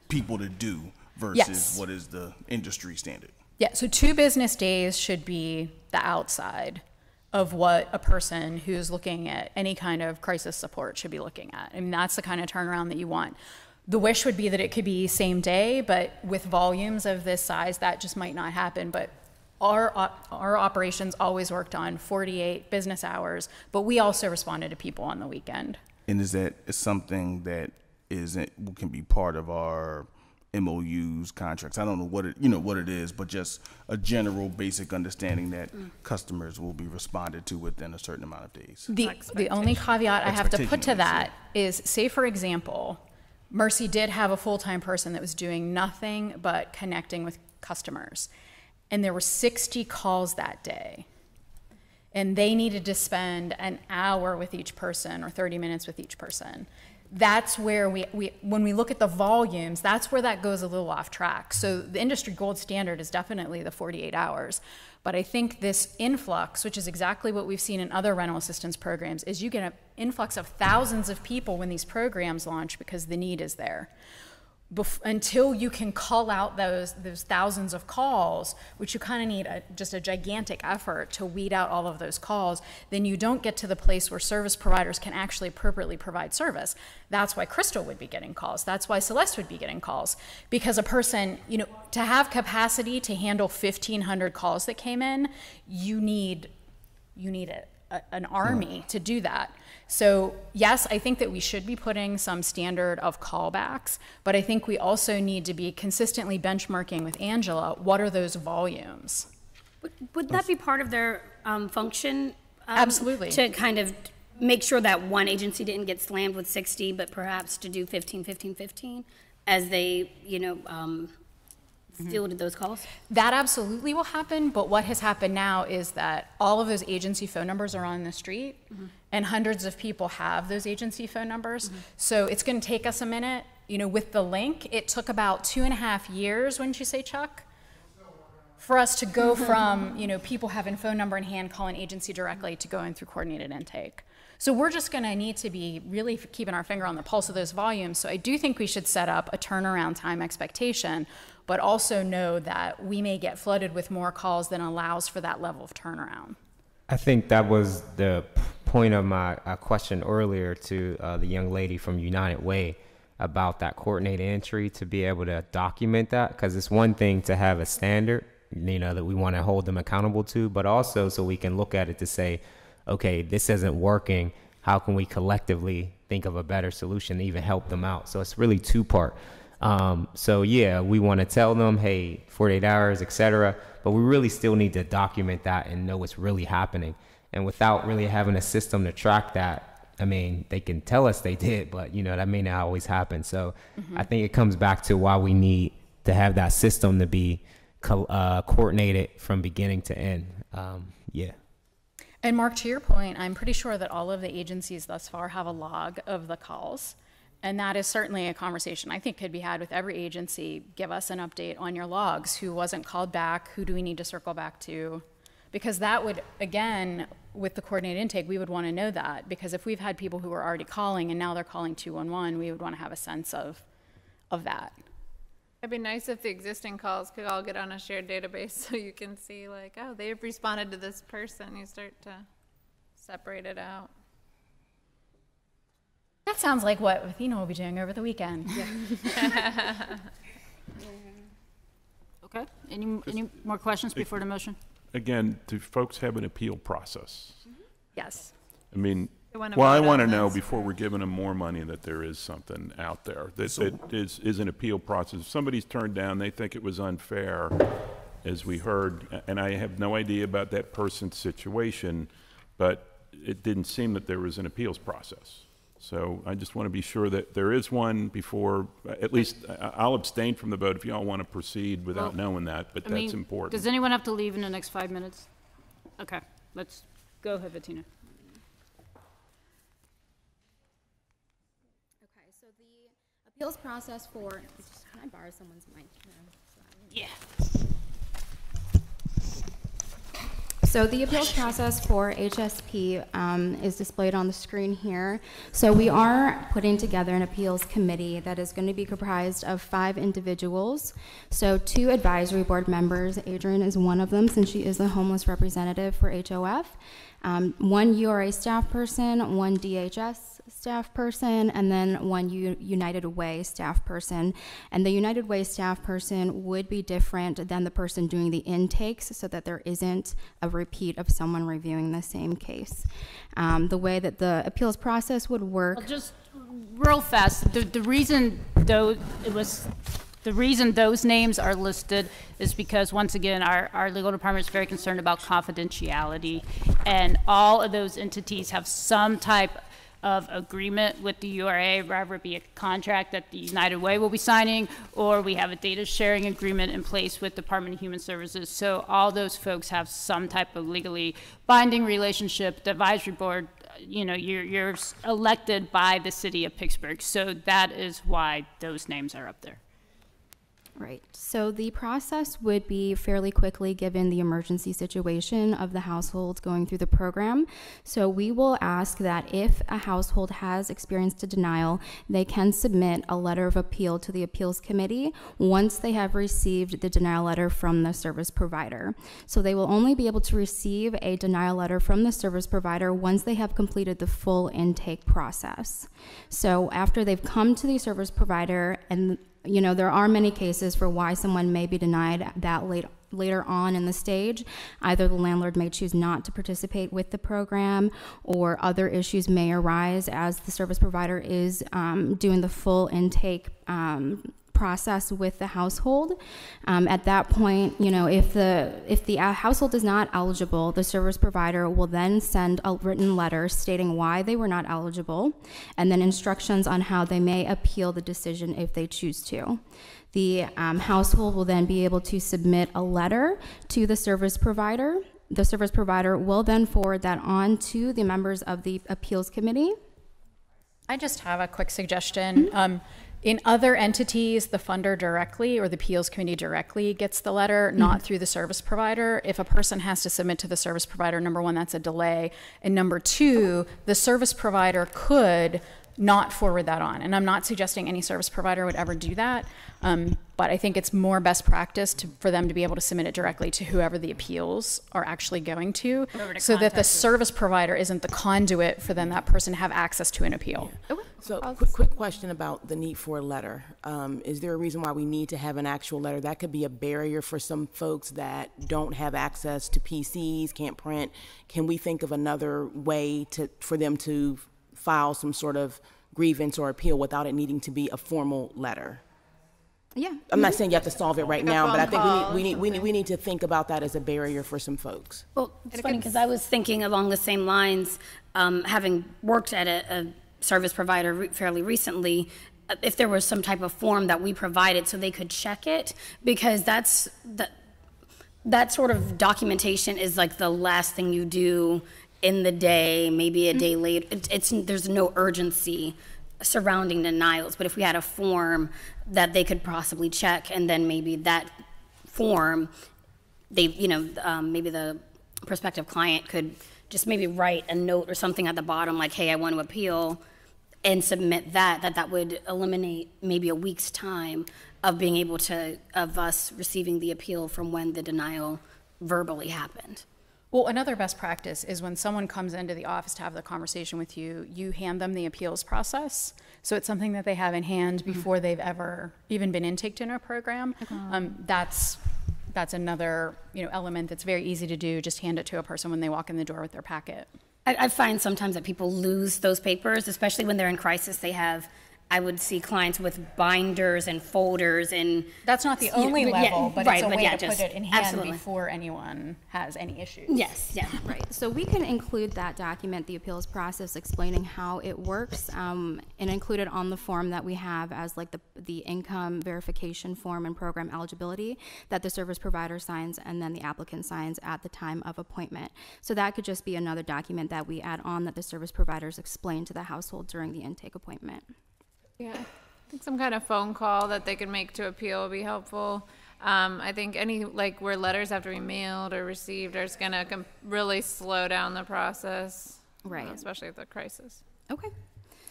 people to do versus what is the industry standard?
Yeah, so 2 business days should be the outside of what a person who's looking at any kind of crisis support should be looking at. I mean, that's the kind of turnaround that you want. The wish would be that it could be same day, but with volumes of this size, that just might not happen. But our operations always worked on 48 business hours, but we also responded to people on the weekend.
And is that something that can be part of our MOUs, contracts? I don't know what it is, but just a general basic understanding that customers will be responded to within a certain amount of days.
The only caveat I have to put to that is, say for example, Mercy did have a full-time person that was doing nothing but connecting with customers, and there were 60 calls that day, and they needed to spend an hour with each person or 30 minutes with each person. That's where when we look at the volumes, that's where that goes a little off track. So the industry gold standard is definitely the 48 hours. But I think this influx, which is exactly what we've seen in other rental assistance programs, is you get an influx of thousands of people when these programs launch because the need is there. Until you can call out those thousands of calls, which you kind of need just a gigantic effort to weed out all of those calls, then you don't get to the place where service providers can actually appropriately provide service. That's why Crystal would be getting calls. That's why Celeste would be getting calls. Because a person, to have capacity to handle 1,500 calls that came in, you need an army to do that. So yes, I think that we should be putting some standard of callbacks, but I think we also need to be consistently benchmarking with Angela, what are those volumes?
Would that be part of their function?
Absolutely.
To kind of make sure that one agency didn't get slammed with 60, but perhaps to do 15, 15, 15 as they, fielded those calls?
That absolutely will happen, but what has happened now is that all of those agency phone numbers are on the street, and hundreds of people have those agency phone numbers. So it's going to take us a minute. You know, with the link, it took about 2.5 years, wouldn't you say, Chuck? For us to go from, you know, people having phone number in hand calling agency directly to going through coordinated intake. So we're just going to need to be really keeping our finger on the pulse of those volumes. So I do think we should set up a turnaround time expectation, but also know that we may get flooded with more calls than allows for that level of turnaround.
I think that was the point of my question earlier to the young lady from United Way about that coordinated entry, to be able to document that, because it's one thing to have a standard, you know, that we want to hold them accountable to, but also so we can look at it to say, okay, this isn't working. How can we collectively think of a better solution to even help them out? So it's really two-part. So yeah, we want to tell them, hey, 48 hours, etc., but we really still need to document that and know what's really happening. And without really having a system to track that, I mean, they can tell us they did, but you know, that may not always happen. So I think it comes back to why we need to have that system to be coordinated from beginning to end. Yeah.
And Mark, to your point, I'm pretty sure that all of the agencies thus far have a log of the calls. And that is certainly a conversation I think could be had with every agency. Give us an update on your logs. Who wasn't called back? Who do we need to circle back to? Because that would, again, with the coordinated intake, we would want to know that. Because if we've had people who are already calling and now they're calling 211, we would want to have a sense of that.
It'd be nice if the existing calls could all get on a shared database so you can see, like, oh, they've responded to this person. You start to separate it out.
That sounds like what Athena will be doing over the weekend.
Okay. Any more questions before the motion?
Again, do folks have an appeal process?
Yes.
I mean,
Well,
I want to know before we're giving them more money that there is something out there that is an appeal process. If somebody's turned down, they think it was unfair, as we heard, and I have no idea about that person's situation, but it didn't seem that there was an appeals process. So I just want to be sure that there is one before, at least I'll abstain from the vote if y'all want to proceed without knowing that, but that's important.
Does anyone have to leave in the next 5 minutes? Okay, let's go ahead, Bettina.
Appeals process for, can I borrow someone's mic?
Yeah.
So the appeals process for HSP is displayed on the screen here. So we are putting together an appeals committee that is going to be comprised of 5 individuals. So 2 advisory board members. Adrian is one of them, since she is the homeless representative for HOF. 1 URA staff person, 1 DHS staff person, and then 1 United Way staff person. And the United Way staff person would be different than the person doing the intakes, so that there isn't a repeat of someone reviewing the same case. The way that the appeals process would work.
Well, just real fast, the reason those names are listed is because, once again, our legal department is very concerned about confidentiality, and all of those entities have some type of agreement with the URA, whether it be a contract that the United Way will be signing, or we have a data sharing agreement in place with Department of Human Services. So all those folks have some type of legally binding relationship. The advisory board, you know, you're elected by the city of Pittsburgh. So that is why those names are up there.
Right. So the process would be fairly quickly, given the emergency situation of the households going through the program. So we will ask that if a household has experienced a denial, they can submit a letter of appeal to the appeals committee once they have received the denial letter from the service provider. So they will only be able to receive a denial letter from the service provider once they have completed the full intake process. So after they've come to the service provider, and you know, there are many cases for why someone may be denied that later on in the stage. Either the landlord may choose not to participate with the program, or other issues may arise as the service provider is doing the full intake process with the household. At that point, you know, if the household is not eligible, the service provider will then send a written letter stating why they were not eligible, and then instructions on how they may appeal the decision if they choose to. The household will then be able to submit a letter to the service provider. The service provider will then forward that on to the members of the appeals committee.
I just have a quick suggestion. In other entities, the funder directly or the appeals committee directly gets the letter, not through the service provider. If a person has to submit to the service provider, number one, that's a delay. And number two, the service provider could not forward that on. And I'm not suggesting any service provider would ever do that. But I think it's more best practice for them to be able to submit it directly to whoever the appeals are actually going to, so that the service provider isn't the conduit for then that person to have access to an appeal.
So quick question about the need for a letter. Is there a reason why we need to have an actual letter? That could be a barrier for some folks that don't have access to PCs, can't print. Can we think of another way for them to file some sort of grievance or appeal without it needing to be a formal letter?
Yeah.
I'm not saying you have to solve it right now, but I think we need to think about that as a barrier for some folks.
Well, it's funny because I was thinking along the same lines, having worked at a service provider fairly recently, if there was some type of form that we provided so they could check it, because that sort of documentation is like the last thing you do in the day, maybe a day later. There's no urgency surrounding denials, but if we had a form that they could possibly check, and then maybe that form, maybe the prospective client could just maybe write a note or something at the bottom like, hey, I want to appeal, and submit that would eliminate maybe a week's time of us receiving the appeal from when the denial verbally happened.
Well, another best practice is when someone comes into the office to have the conversation with you, you hand them the appeals process. So it's something that they have in hand before they've ever even been intaked in our program. That's another element that's very easy to do. Just hand it to a person when they walk in the door with their packet.
I find sometimes that people lose those papers, especially when they're in crisis. I would see clients with binders and folders, and
that's not the only level, but it's a way to put it in hand
absolutely.
Before anyone has any issues.
Yes, yeah, right. So we can include that document, the appeals process, explaining how it works, and include it on the form that we have as like the income verification form and program eligibility that the service provider signs and then the applicant signs at the time of appointment. So that could just be another document that we add on that the service providers explain to the household during the intake appointment.
Yeah, I think some kind of phone call that they could make to appeal would be helpful. I think where letters have to be mailed or received is going to really slow down the process,
right?
Especially with the crisis.
Okay,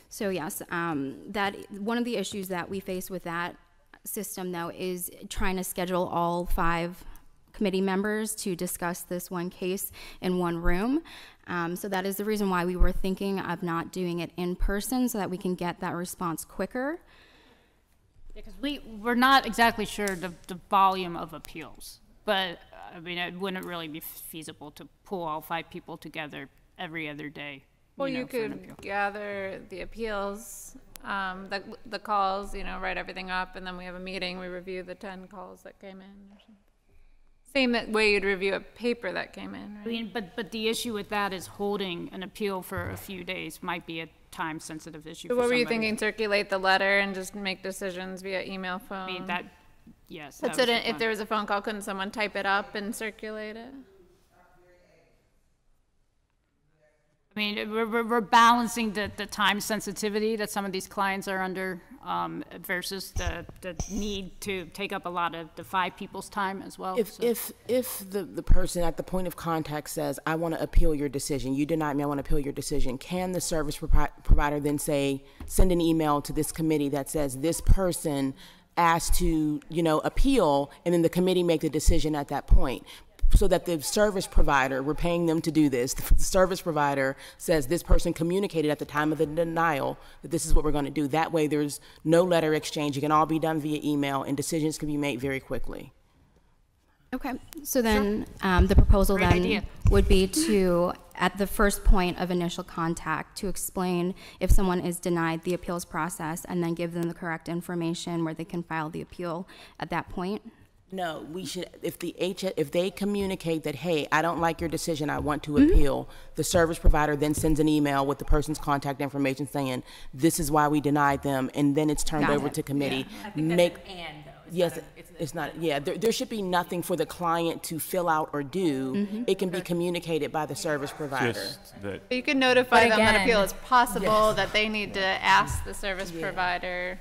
so yes, that one of the issues that we face with that system though is trying to schedule all 5 committee members to discuss this one case in one room. So that is the reason why we were thinking of not doing it in person so that we can get that response quicker.
Because we're not exactly sure the volume of appeals, but I mean, it wouldn't really be feasible to pull all 5 people together every other day.
Well, you could gather the appeals, the calls, write everything up, and then we have a meeting, we review the 10 calls that came in or something. Same way you'd review a paper that came in, right?
I mean, but the issue with that is holding an appeal for a few days might be a time-sensitive issue.
So what were you thinking? Circulate the letter and just make decisions via email, phone?
I mean, yes.
That's it. If there was a phone call, couldn't someone type it up and circulate it?
I mean, we're balancing the time sensitivity that some of these clients are under versus the need to take up a lot of the 5 people's time as well.
If the person at the point of contact says, I want to appeal your decision, you denied me, I want to appeal your decision, can the service provider then send an email to this committee that says this person asked to, appeal, and then the committee make the decision at that point? So that the service provider, we're paying them to do this, the service provider says this person communicated at the time of the denial that this is what we're going to do. That way there's no letter exchange. It can all be done via email, and decisions can be made very quickly.
Okay, so then the proposal would be to at the first point of initial contact to explain if someone is denied the appeals process and then give them the correct information where they can file the appeal at that point?
No, we should, if they communicate that, hey, I don't like your decision, I want to appeal, the service provider then sends an email with the person's contact information saying, this is why we denied them, and then it's turned over to committee.
Yeah. I think that's an and, though.
It's not, yeah, there should be nothing for the client to fill out or do. It can be communicated by the service provider.
Just that.
You can notify them that appeal is possible,
Yes.
that they need to ask the service provider.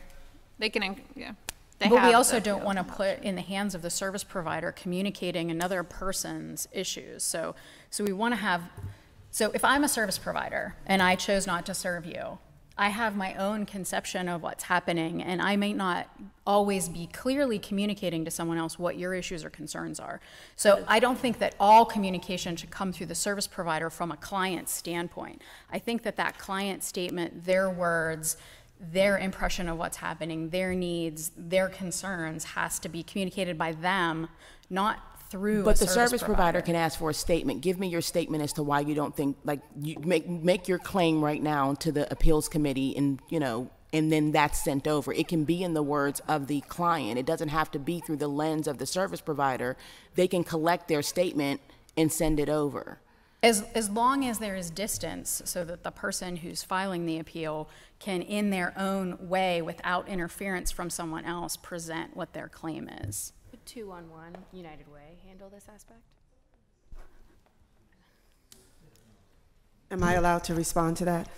They can, They
But we
have
also
the
don't
appeal.
want to put in the hands of the service provider communicating another person's issues. So we want to have, so if I'm a service provider and I chose not to serve you, I have my own conception of what's happening, and I may not always be clearly communicating to someone else what your issues or concerns are. So I don't think that all communication should come through the service provider from a client standpoint. I think that that client statement, their words, their impression of what's happening, their needs, their concerns has to be communicated by them, not through
But
a
the service provider can ask for a statement. Give me your statement as to why you don't think, like, you make your claim right now to the appeals committee, and and then that's sent over. It can be in the words of the client. It doesn't have to be through the lens of the service provider. They can collect their statement and send it over.
As long as there is distance so that the person who's filing the appeal can, in their own way, without interference from someone else, present what their claim is.
Would 211 United Way handle this aspect?
Am I allowed to respond to that?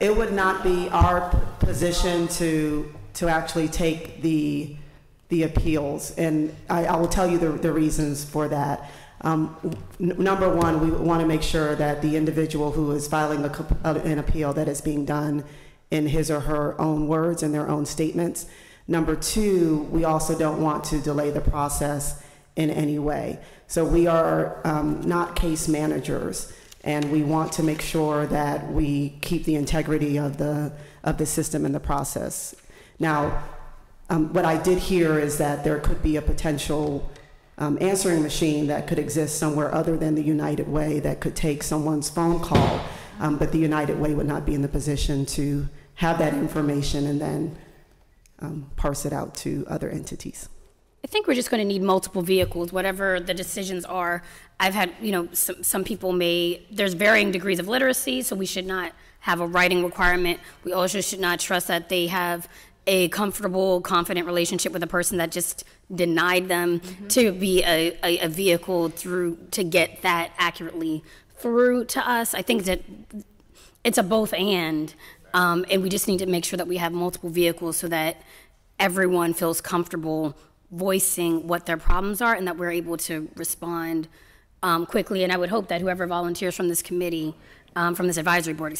It would not be our position to actually take the appeals, and I will tell you the reasons for that. Number one, we want to make sure that the individual who is filing an appeal, that is being done in his or her own words and their own statements. Number two, we also don't want to delay the process in any way. So we are not case managers, and we want to make sure that we keep the integrity of the system and the process. Now, what I did hear is that there could be a potential answering machine that could exist somewhere other than the United Way that could take someone's phone call, but the United Way would not be in the position to have that information and then parse it out to other entities.
I think we're just going to need multiple vehicles, whatever the decisions are. I've had, some people there's varying degrees of literacy, so we should not have a writing requirement. We also should not trust that they have a comfortable, confident relationship with a person that just denied them to be a vehicle to get that accurately through to us. I think that it's a both and we just need to make sure that we have multiple vehicles so that everyone feels comfortable voicing what their problems are and that we're able to respond quickly. And I would hope that whoever volunteers from this committee, from this advisory board,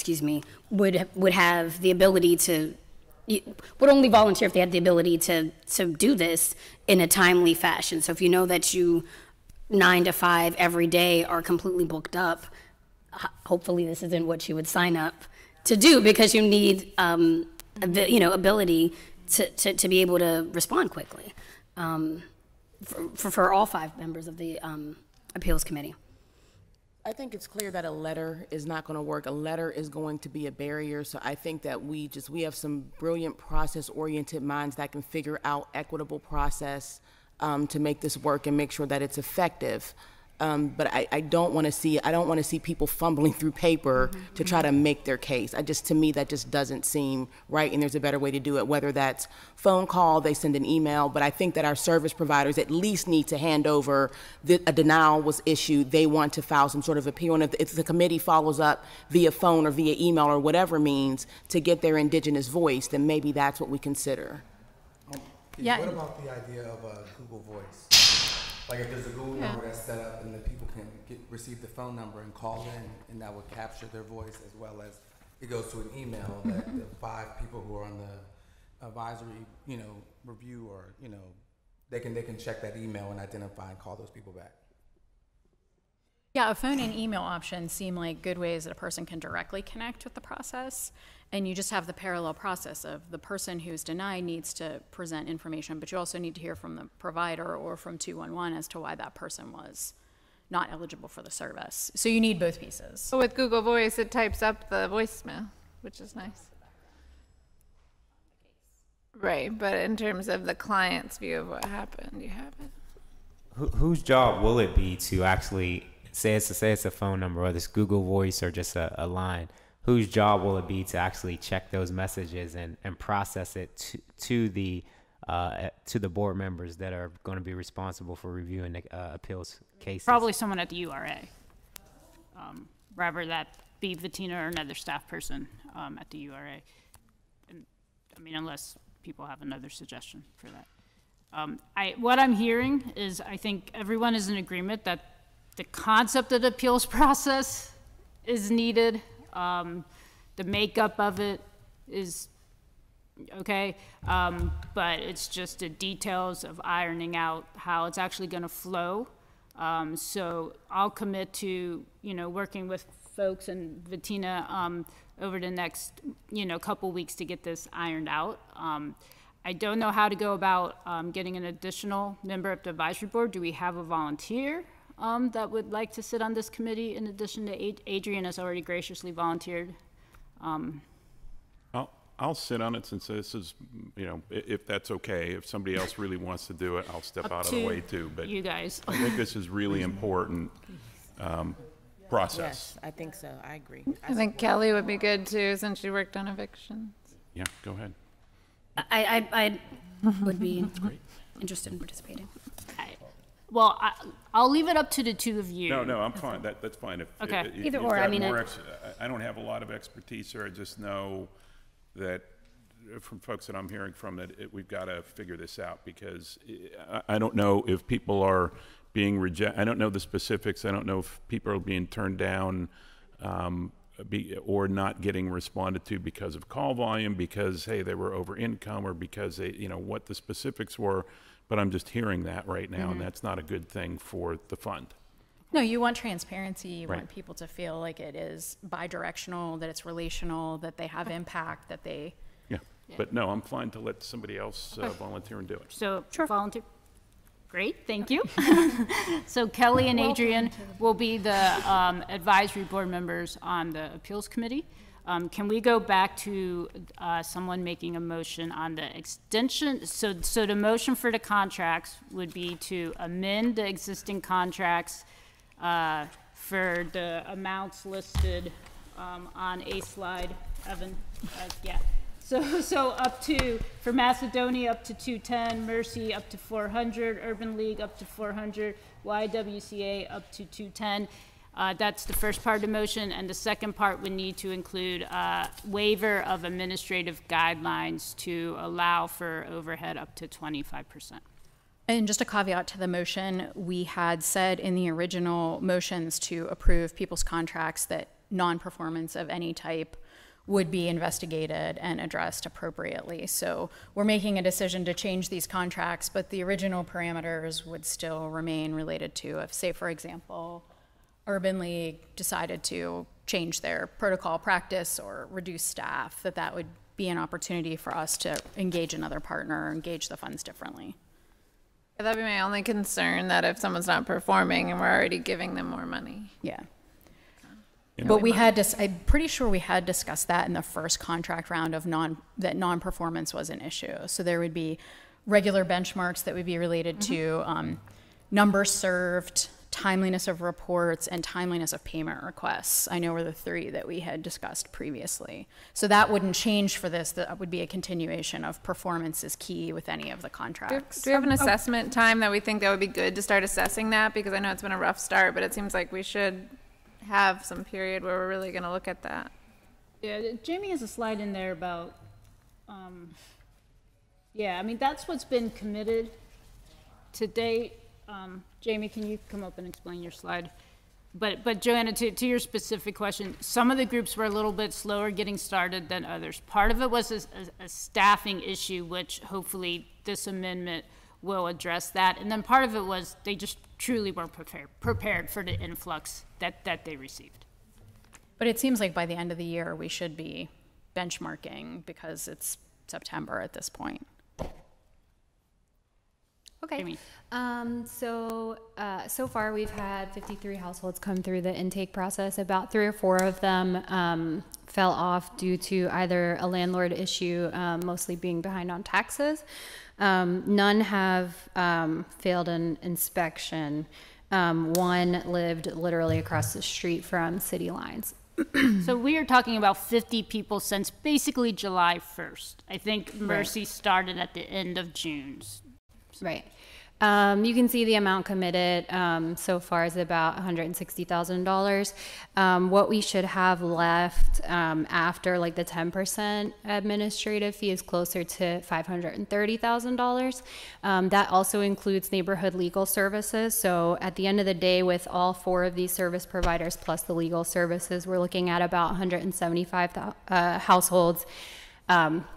would have the ability to would only volunteer if they had the ability to do this in a timely fashion. So if you know that you 9 to 5 every day are completely booked up, hopefully this isn't what you would sign up to do, because you need ability to be able to respond quickly for all 5 members of the appeals committee.
I think it's clear that a letter is not going to work. A letter is going to be a barrier. So I think that we have some brilliant process-oriented minds that can figure out equitable process to make this work and make sure that it's effective. But I don't want to see people fumbling through paper to try to make their case. To me, that just doesn't seem right, and there's a better way to do it, whether that's phone call, they send an email. But I think that our service providers at least need to hand over a denial was issued, they want to file some sort of appeal, and if the committee follows up via phone or via email or whatever means to get their indigenous voice, then maybe that's what we consider.
Yeah. What about the idea of a Google Voice? Like if there's a Google number that's set up and the people can receive the phone number and call in, and that would capture their voice, as well as it goes to an email that the 5 people who are on the advisory, review, or they can check that email and identify and call those people back.
Yeah, a phone and email options seem like good ways that a person can directly connect with the process, and you just have the parallel process of the person who's denied needs to present information, but you also need to hear from the provider or from 211 as to why that person was not eligible for the service. So you need both pieces.
So with Google Voice, it types up the voicemail, which is nice. Right, but in terms of the client's view of what happened, you have it.
Whose job will it be to actually say it's a phone number, whether it's Google Voice or just a line? Whose job will it be to actually check those messages and process it to the board members that are going to be responsible for reviewing the appeals cases?
Probably someone at the URA, rather that be Vatina or another staff person at the URA. And, I mean, unless people have another suggestion for that. What I'm hearing is I think everyone is in agreement that the concept of the appeals process is needed. The makeup of it is okay, but it's just the details of ironing out how it's actually going to flow. So I'll commit to, working with folks and Vatina over the next, couple weeks to get this ironed out. I don't know how to go about getting an additional member of the advisory board. Do we have a volunteer that would like to sit on this committee in addition to Adrian has already graciously volunteered?
I'll sit on it since this is, if that's okay. If somebody else really wants to do it, I'll step out of the way too. But
you guys.
I think this is really important process.
Yes, I think so. I agree.
I think Kelly would be good too, since she worked on evictions.
Yeah, go ahead.
I would be interested in participating.
Well, I'll leave it up to the two of you.
No, I'm fine. That's fine.
Okay.
Either or. I mean, I don't have a lot of expertise here. I just know that from folks that I'm hearing from that we've got to figure this out, because I don't know if people are being rejected. I don't know the specifics. I don't know if people are being turned down or not getting responded to because of call volume, because, hey, they were over income, or because they, what the specifics were. But I'm just hearing that right now, and that's not a good thing for the fund.
No, you want transparency. You want people to feel like it is bi-directional, that it's relational, that they have impact, that they...
Yeah, but no, I'm fine to let somebody else volunteer and do it.
So, volunteer. Great, thank you. So Kelly and Adrian will be the advisory board members on the appeals committee. Can we go back to someone making a motion on the extension? So the motion for the contracts would be to amend the existing contracts for the amounts listed on a slide, Evan. Yeah. So up to, for Macedonia up to 210, Mercy up to 400, Urban League up to 400, YWCA up to 210. That's the first part of the motion, and the second part would need to include waiver of administrative guidelines to allow for overhead up to 25%.
And just a caveat to the motion, we had said in the original motions to approve people's contracts that non-performance of any type would be investigated and addressed appropriately. So we're making a decision to change these contracts, but the original parameters would still remain related to, if, say, for example, Urban League decided to change their protocol practice or reduce staff, that would be an opportunity for us to engage another partner or engage the funds differently.
Yeah, that'd be my only concern, that if someone's not performing and we're already giving them more money.
Yeah. But we had I'm pretty sure we had discussed that in the first contract round of that non-performance was an issue. So there would be regular benchmarks that would be related to numbers served, timeliness of reports, and timeliness of payment requests. I know were the three that we had discussed previously. So that wouldn't change for this. That would be a continuation of performance is key with any of the contracts.
Do we have an assessment time that we think that would be good to start assessing that? Because I know it's been a rough start, but it seems like we should have some period where we're really going to look at that.
Yeah, Jamie has a slide in there about, yeah, I mean, that's what's been committed to date. Jamie, can you come up and explain your slide? But Joanna, to your specific question, some of the groups were a little bit slower getting started than others. Part of it was a staffing issue, which hopefully this amendment will address that. And then part of it was they just truly weren't prepared for the influx that they received.
But it seems like by the end of the year, we should be benchmarking because it's September at this point.
Okay. So far we've had 53 households come through the intake process. About 3 or 4 of them fell off due to either a landlord issue, mostly being behind on taxes. None have failed an inspection. One lived literally across the street from city lines.
So we are talking about 50 people since basically July 1st. I think Mercy started at the end of June.
Right. You can see the amount committed so far is about $160,000. What we should have left after like the 10% administrative fee is closer to $530,000. That also includes neighborhood legal services. So at the end of the day, with all 4 of these service providers plus the legal services, we're looking at about 175 households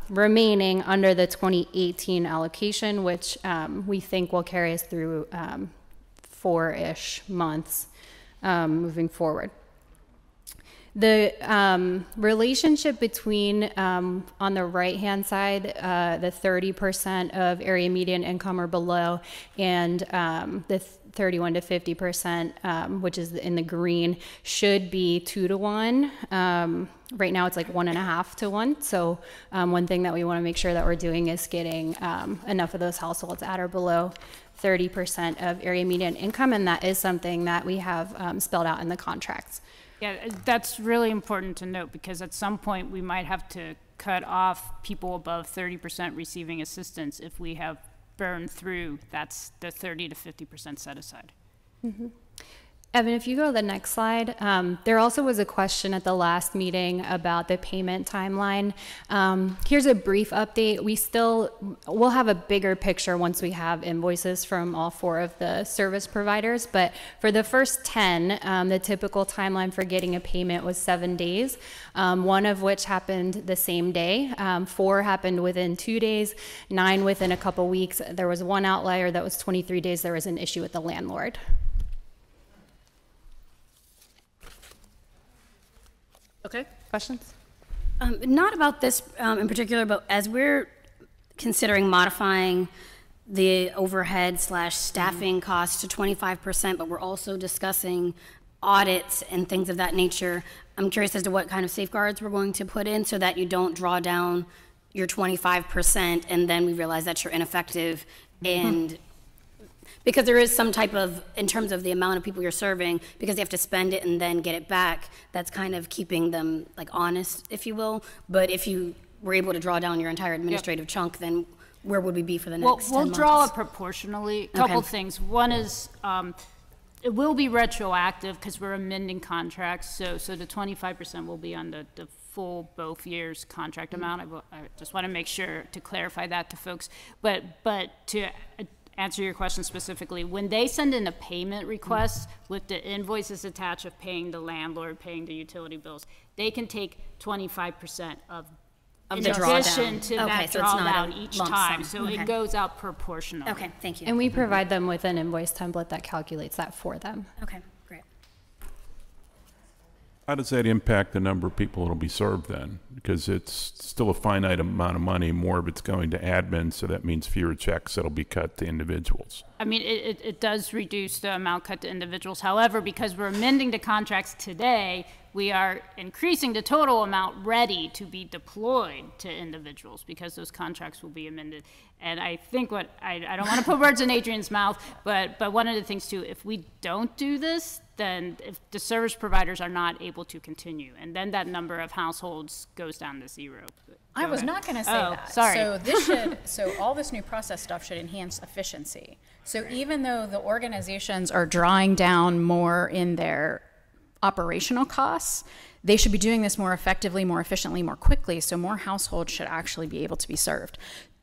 remaining under the 2018 allocation, which we think will carry us through 4-ish months moving forward. The relationship between, on the right-hand side, the 30% of area median income or below, and the 31 to 50%, which is in the green, should be 2 to 1. Right now it's like 1.5 to 1. So one thing that we want to make sure that we're doing is getting enough of those households at or below 30% of area median income, and that is something that we have spelled out in the contracts.
Yeah, that's really important to note, because at some point we might have to cut off people above 30% receiving assistance if we have burned through that's the 30 to 50% set aside.
Mm-hmm. Evan, if you go to the next slide, there also was a question at the last meeting about the payment timeline. Here's a brief update. We'll have a bigger picture once we have invoices from all 4 of the service providers, but for the first 10, the typical timeline for getting a payment was 7 days, 1 of which happened the same day, 4 happened within 2 days, 9 within a couple weeks. There was 1 outlier that was 23 days. There was an issue with the landlord.
Okay, questions?
Not about this in particular, but as we're considering modifying the overhead / staffing costs to 25%, but we're also discussing audits and things of that nature, I'm curious as to what kind of safeguards we're going to put in so that you don't draw down your 25% and then we realize that you're ineffective and because there is some type of, in terms of the amount of people you're serving, because you have to spend it and then get it back, that's kind of keeping them like honest, if you will. But if you were able to draw down your entire administrative chunk, then where would we be for the next 10 months?
We'll draw it proportionally. A couple things. One is it will be retroactive because we're amending contracts. So the 25% will be on the full both years contract amount. I just want to make sure to clarify that to folks. But to answer your question specifically, when they send in a payment request with the invoices attached of paying the landlord, paying the utility bills, they can take 25% of in
the
addition to that
so it's not
drawdown
a
each
lump
time.
sum.
So it goes out proportionally.
Okay, thank you.
And we provide them with an invoice template that calculates that for them.
Okay, great.
How does that impact the number of people that'll be served then? Because it's still a finite amount of money, more of it's going to admin, so that means fewer checks that'll be cut to individuals.
I mean, it does reduce the amount cut to individuals. However, because we're amending the contracts today, we are increasing the total amount ready to be deployed to individuals because those contracts will be amended. And I think I don't want to put words in Adrian's mouth, but one of the things too, if we don't do this, then if the service providers are not able to continue, and then that number of households goes down to 0.
I was not going to say that.
Sorry.
So all this new process stuff should enhance efficiency. So even though the organizations are drawing down more in their operational costs, they should be doing this more effectively, more efficiently, more quickly, so more households should actually be able to be served.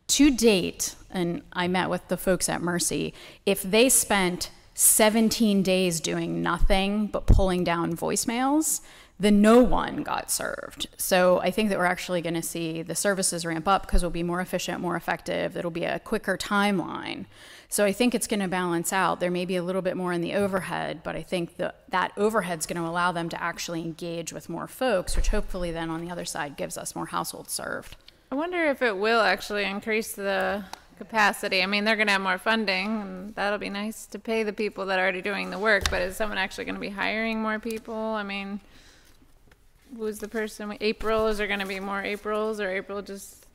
To date, and I met with the folks at Mercy, if they spent 17 days doing nothing but pulling down voicemails, then no one got served. So I think that we're actually going to see the services ramp up because we'll be more efficient, more effective. It'll be a quicker timeline. So I think it's going to balance out. There may be a little bit more in the overhead, but I think that overhead's going to allow them to actually engage with more folks, which hopefully then on the other side gives us more households served.
I wonder if it will actually increase the capacity. I mean, they're going to have more funding, and that'll be nice to pay the people that are already doing the work, but is someone actually going to be hiring more people? I mean, who's the person? April, is there going to be more Aprils, or April just,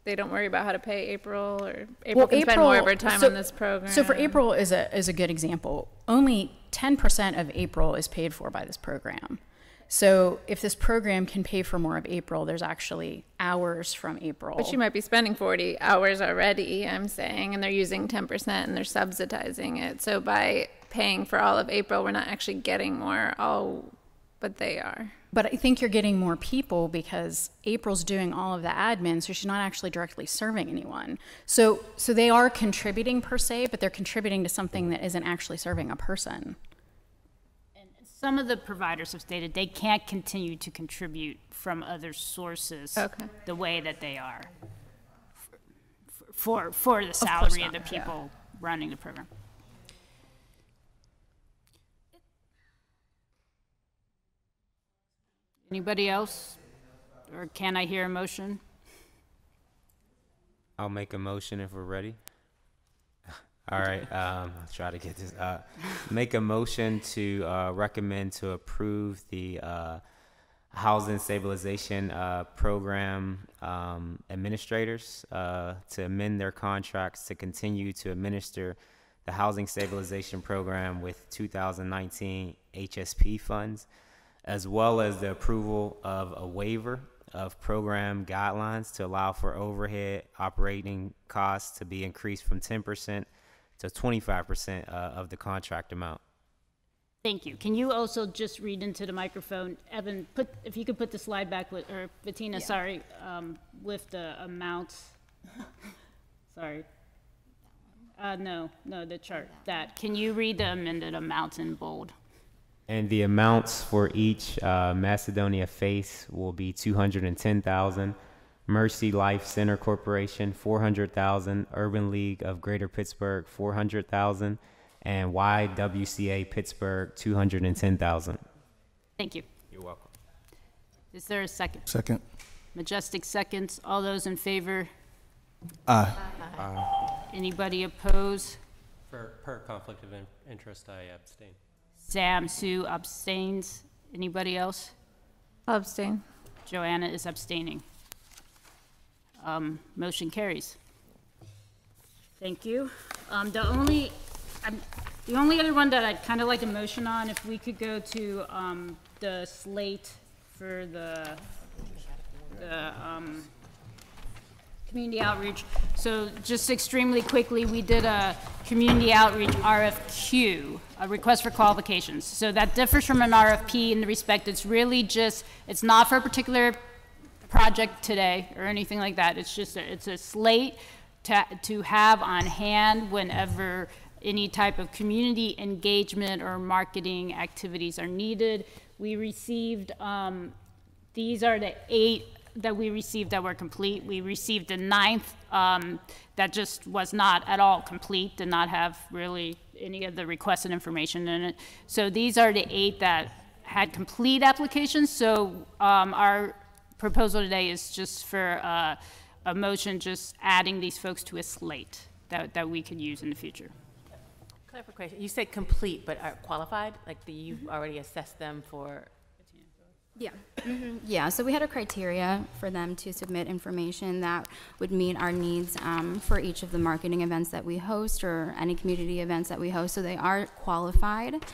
they don't worry about how to pay April, or April can spend more of her time on this program?
So for April is a good example. Only 10% of April is paid for by this program. So if this program can pay for more of April, there's actually hours from April.
But you might be spending 40 hours already, I'm saying, and they're using 10% and they're subsidizing it. So by paying for all of April, we're not actually getting more. Oh, but they are.
But I think you're getting more people because April's doing all of the admin, so she's not actually directly serving anyone. So they are contributing per se, but they're contributing to something that isn't actually serving a person.
Some of the providers have stated they can't continue to contribute from other sources the way that they are for the salary of the people running the program. Anybody else? Or can I hear a motion?
I'll make a motion if we're ready. All right, I'll try to get this. Make a motion to recommend to approve the Housing Stabilization Program administrators to amend their contracts to continue to administer the Housing Stabilization Program with 2019 HSP funds, as well as the approval of a waiver of program guidelines to allow for overhead operating costs to be increased from 10% to 25% of the contract amount.
Thank you. Can you also just read into the microphone, Evan, if you could put the slide back with, or Bettina, sorry, with the amounts. Sorry. No, the chart. Can you read the amended amounts in bold?
And the amounts for each Macedonia face will be $210,000. Mercy Life Center Corporation, $400,000. Urban League of Greater Pittsburgh, $400,000. And YWCA Pittsburgh, $210,000.
Thank you.
You're welcome.
Is there a second?
Second.
Majestic seconds. All those in favor?
Aye.
Anybody oppose?
Per conflict of interest, I abstain.
Sam Sue abstains. Anybody else?
I'll abstain.
Joanna is abstaining. Motion carries. Thank you. The only other one that I'd kind of like a motion on, if we could go to the slate for the community outreach. So just extremely quickly, we did a community outreach RFQ, a request for qualifications. So that differs from an RFP in the respect it's really just, it's not for a particular project today or anything like that. It's just it's a slate to have on hand whenever any type of community engagement or marketing activities are needed. We received, these are the 8 that we received that were complete. We received the 9th that just was not at all complete, did not have really any of the requested information in it. So these are the 8 that had complete applications. So our proposal today is just for a motion just adding these folks to a slate that we could use in the future.
Clarification, you said complete, but are qualified? Like you've already assessed them for?
Yeah. Yeah, so we had a criteria for them to submit information that would meet our needs for each of the marketing events that we host or any community events that we host. So they are qualified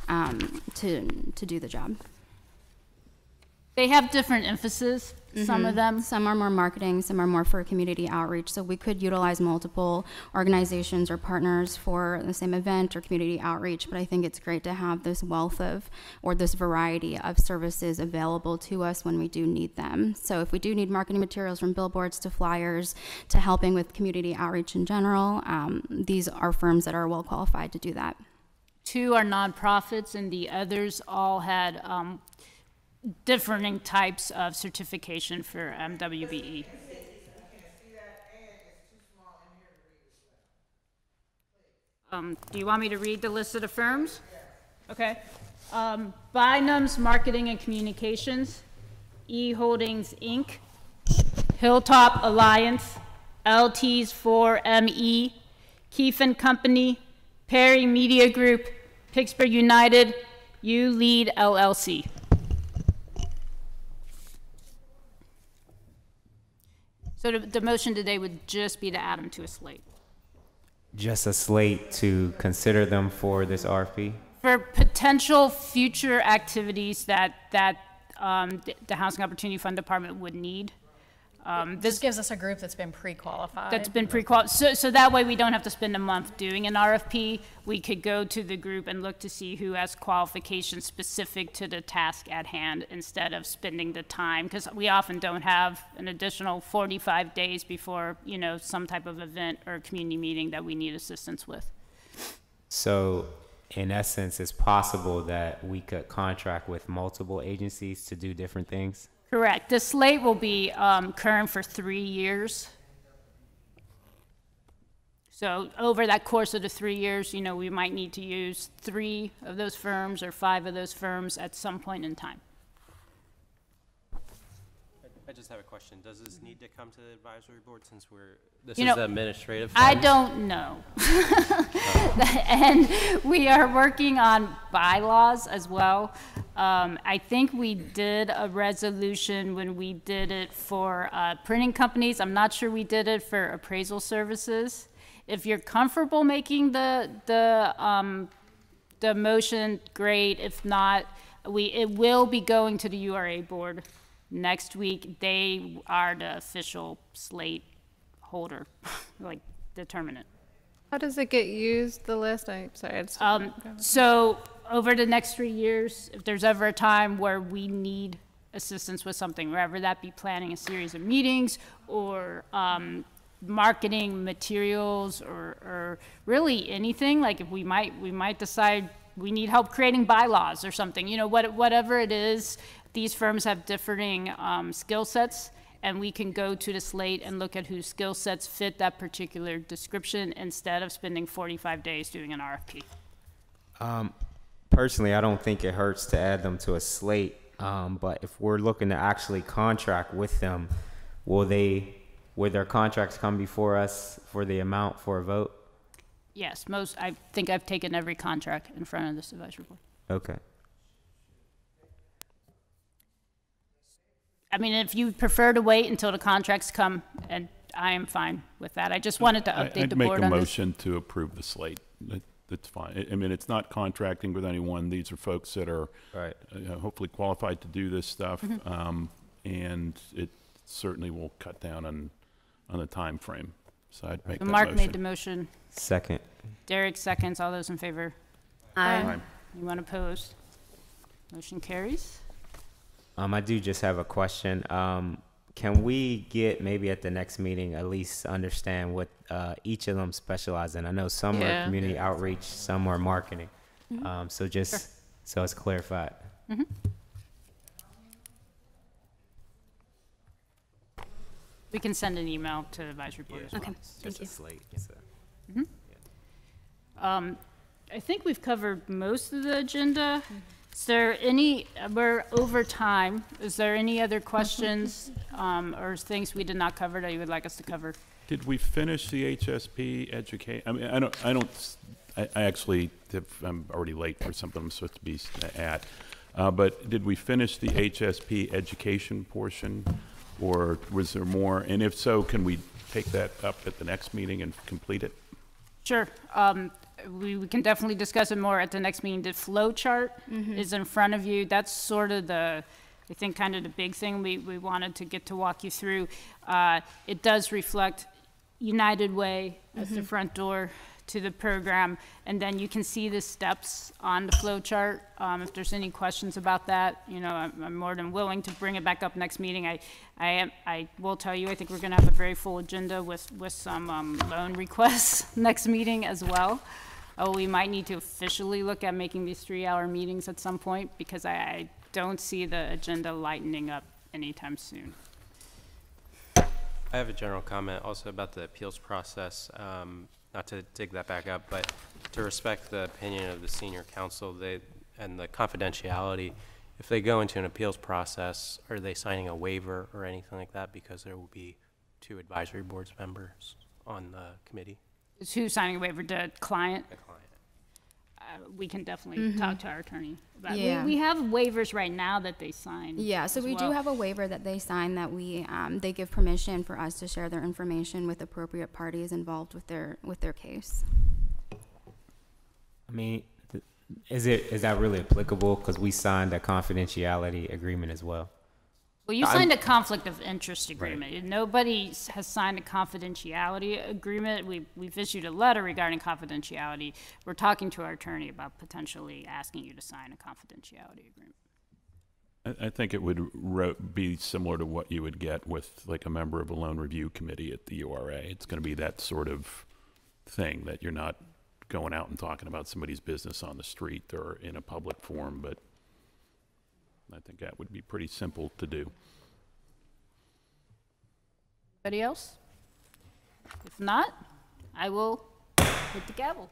to do the job.
They have different emphasis, some of them.
Some are more marketing, some are more for community outreach. So we could utilize multiple organizations or partners for the same event or community outreach, but I think it's great to have this wealth of, or this variety of services available to us when we do need them. So if we do need marketing materials, from billboards to flyers to helping with community outreach in general, these are firms that are well qualified to do that.
2 are nonprofits, and the others all had different types of certification for MWBE. Do you want me to read the list of the firms? Okay. Bynum's Marketing and Communications, E Holdings Inc., Hilltop Alliance, LT's 4ME, Keefe and Company, Perry Media Group, Pittsburgh United, You Lead LLC. So the motion today would just be to add them to a slate.
Just a slate to consider them for this RFP?
For potential future activities that the Housing Opportunity Fund Department would need.
This gives us a group that's been pre-qualified.
That's been pre-qualified. So that way we don't have to spend a month doing an RFP. We could go to the group and look to see who has qualifications specific to the task at hand instead of spending the time. Because we often don't have an additional 45 days before, you know, some type of event or community meeting that we need assistance with.
So in essence, it's possible that we could contract with multiple agencies to do different things?
Correct. The slate will be current for 3 years. So over that course of the 3 years, you know, we might need to use 3 of those firms or 5 of those firms at some point in time.
I just have a question. Does this need to come to the advisory board since this
is
the administrative?
I don't know. And we are working on bylaws as well. I think we did a resolution when we did it for printing companies. I'm not sure we did it for appraisal services. If you're comfortable making the motion, great. If not, it will be going to the URA board next week. They are the official slate holder, like determine it.
How does it get used, the list?
So over the next 3 years, if there's ever a time where we need assistance with something, whether that be planning a series of meetings or marketing materials or really anything, like if we might decide we need help creating bylaws or something, you know, whatever it is, these firms have differing skill sets, and we can go to the slate and look at whose skill sets fit that particular description instead of spending 45 days doing an RFP.
Personally, I don't think it hurts to add them to a slate, but if we're looking to actually contract with them, will their contracts come before us for the amount for a vote?
Yes, I think I've taken every contract in front of this advisory board.
Okay.
I mean, if you prefer to wait until the contracts come, and I am fine with that. I just wanted to update the board on this.
I'd make a motion to approve the slate. That's fine. I mean, it's not contracting with anyone. These are folks that are hopefully qualified to do this stuff, and it certainly will cut down on the time frame. So I'd make that
Mark
motion.
made the motion.
Second.
Derek seconds. All those in favor?
Aye.
Anyone opposed? Motion carries.
I do just have a question. Can we get maybe at the next meeting at least understand what each of them specialize in? I know some are community outreach, some are marketing. So just so it's clarified.
We can send an email to the advisory board as well.
Okay,
Just a slate. So.
I think we've covered most of the agenda. Is there we're over time. Is there any other questions or things we did not cover that you would like us to cover?
Did we finish the HSP education? I mean, I actually I'm already late for something I'm supposed to be at. But did we finish the HSP education portion, or was there more? And if so, can we take that up at the next meeting and complete it?
Sure. We can definitely discuss it more at the next meeting. The flow chart is in front of you. That's sort of I think kind of the big thing we wanted to get to walk you through. It does reflect United Way as the front door to the program, and then you can see the steps on the flow chart. If there's any questions about that, you know, I'm more than willing to bring it back up next meeting. I will tell you, I think we're going to have a very full agenda with some loan requests next meeting as well. We might need to officially look at making these 3-hour meetings at some point, because I don't see the agenda lightening up anytime soon.
I have a general comment also about the appeals process. Not to dig that back up, but to respect the opinion of the senior counsel and the confidentiality. If they go into an appeals process, are they signing a waiver or anything like that? Because there will be two advisory boards members on the committee.
Is who signing a waiver? The client?
The client.
We can definitely talk to our attorney about it.
Yeah.
We have waivers right now that they sign.
Yeah, so we do have a waiver that they sign that they give permission for us to share their information with appropriate parties involved with their case.
I mean, is that really applicable? Because we signed a confidentiality agreement as well.
Well, you signed a conflict of interest agreement. Right. Nobody has signed a confidentiality agreement. We've issued a letter regarding confidentiality. We're talking to our attorney about potentially asking you to sign a confidentiality agreement.
I think it would be similar to what you would get with like a member of a loan review committee at the URA. It's going to be that sort of thing that you're not going out and talking about somebody's business on the street or in a public forum, but I think that would be pretty simple to do.
Anybody else? If not, I will hit the gavel.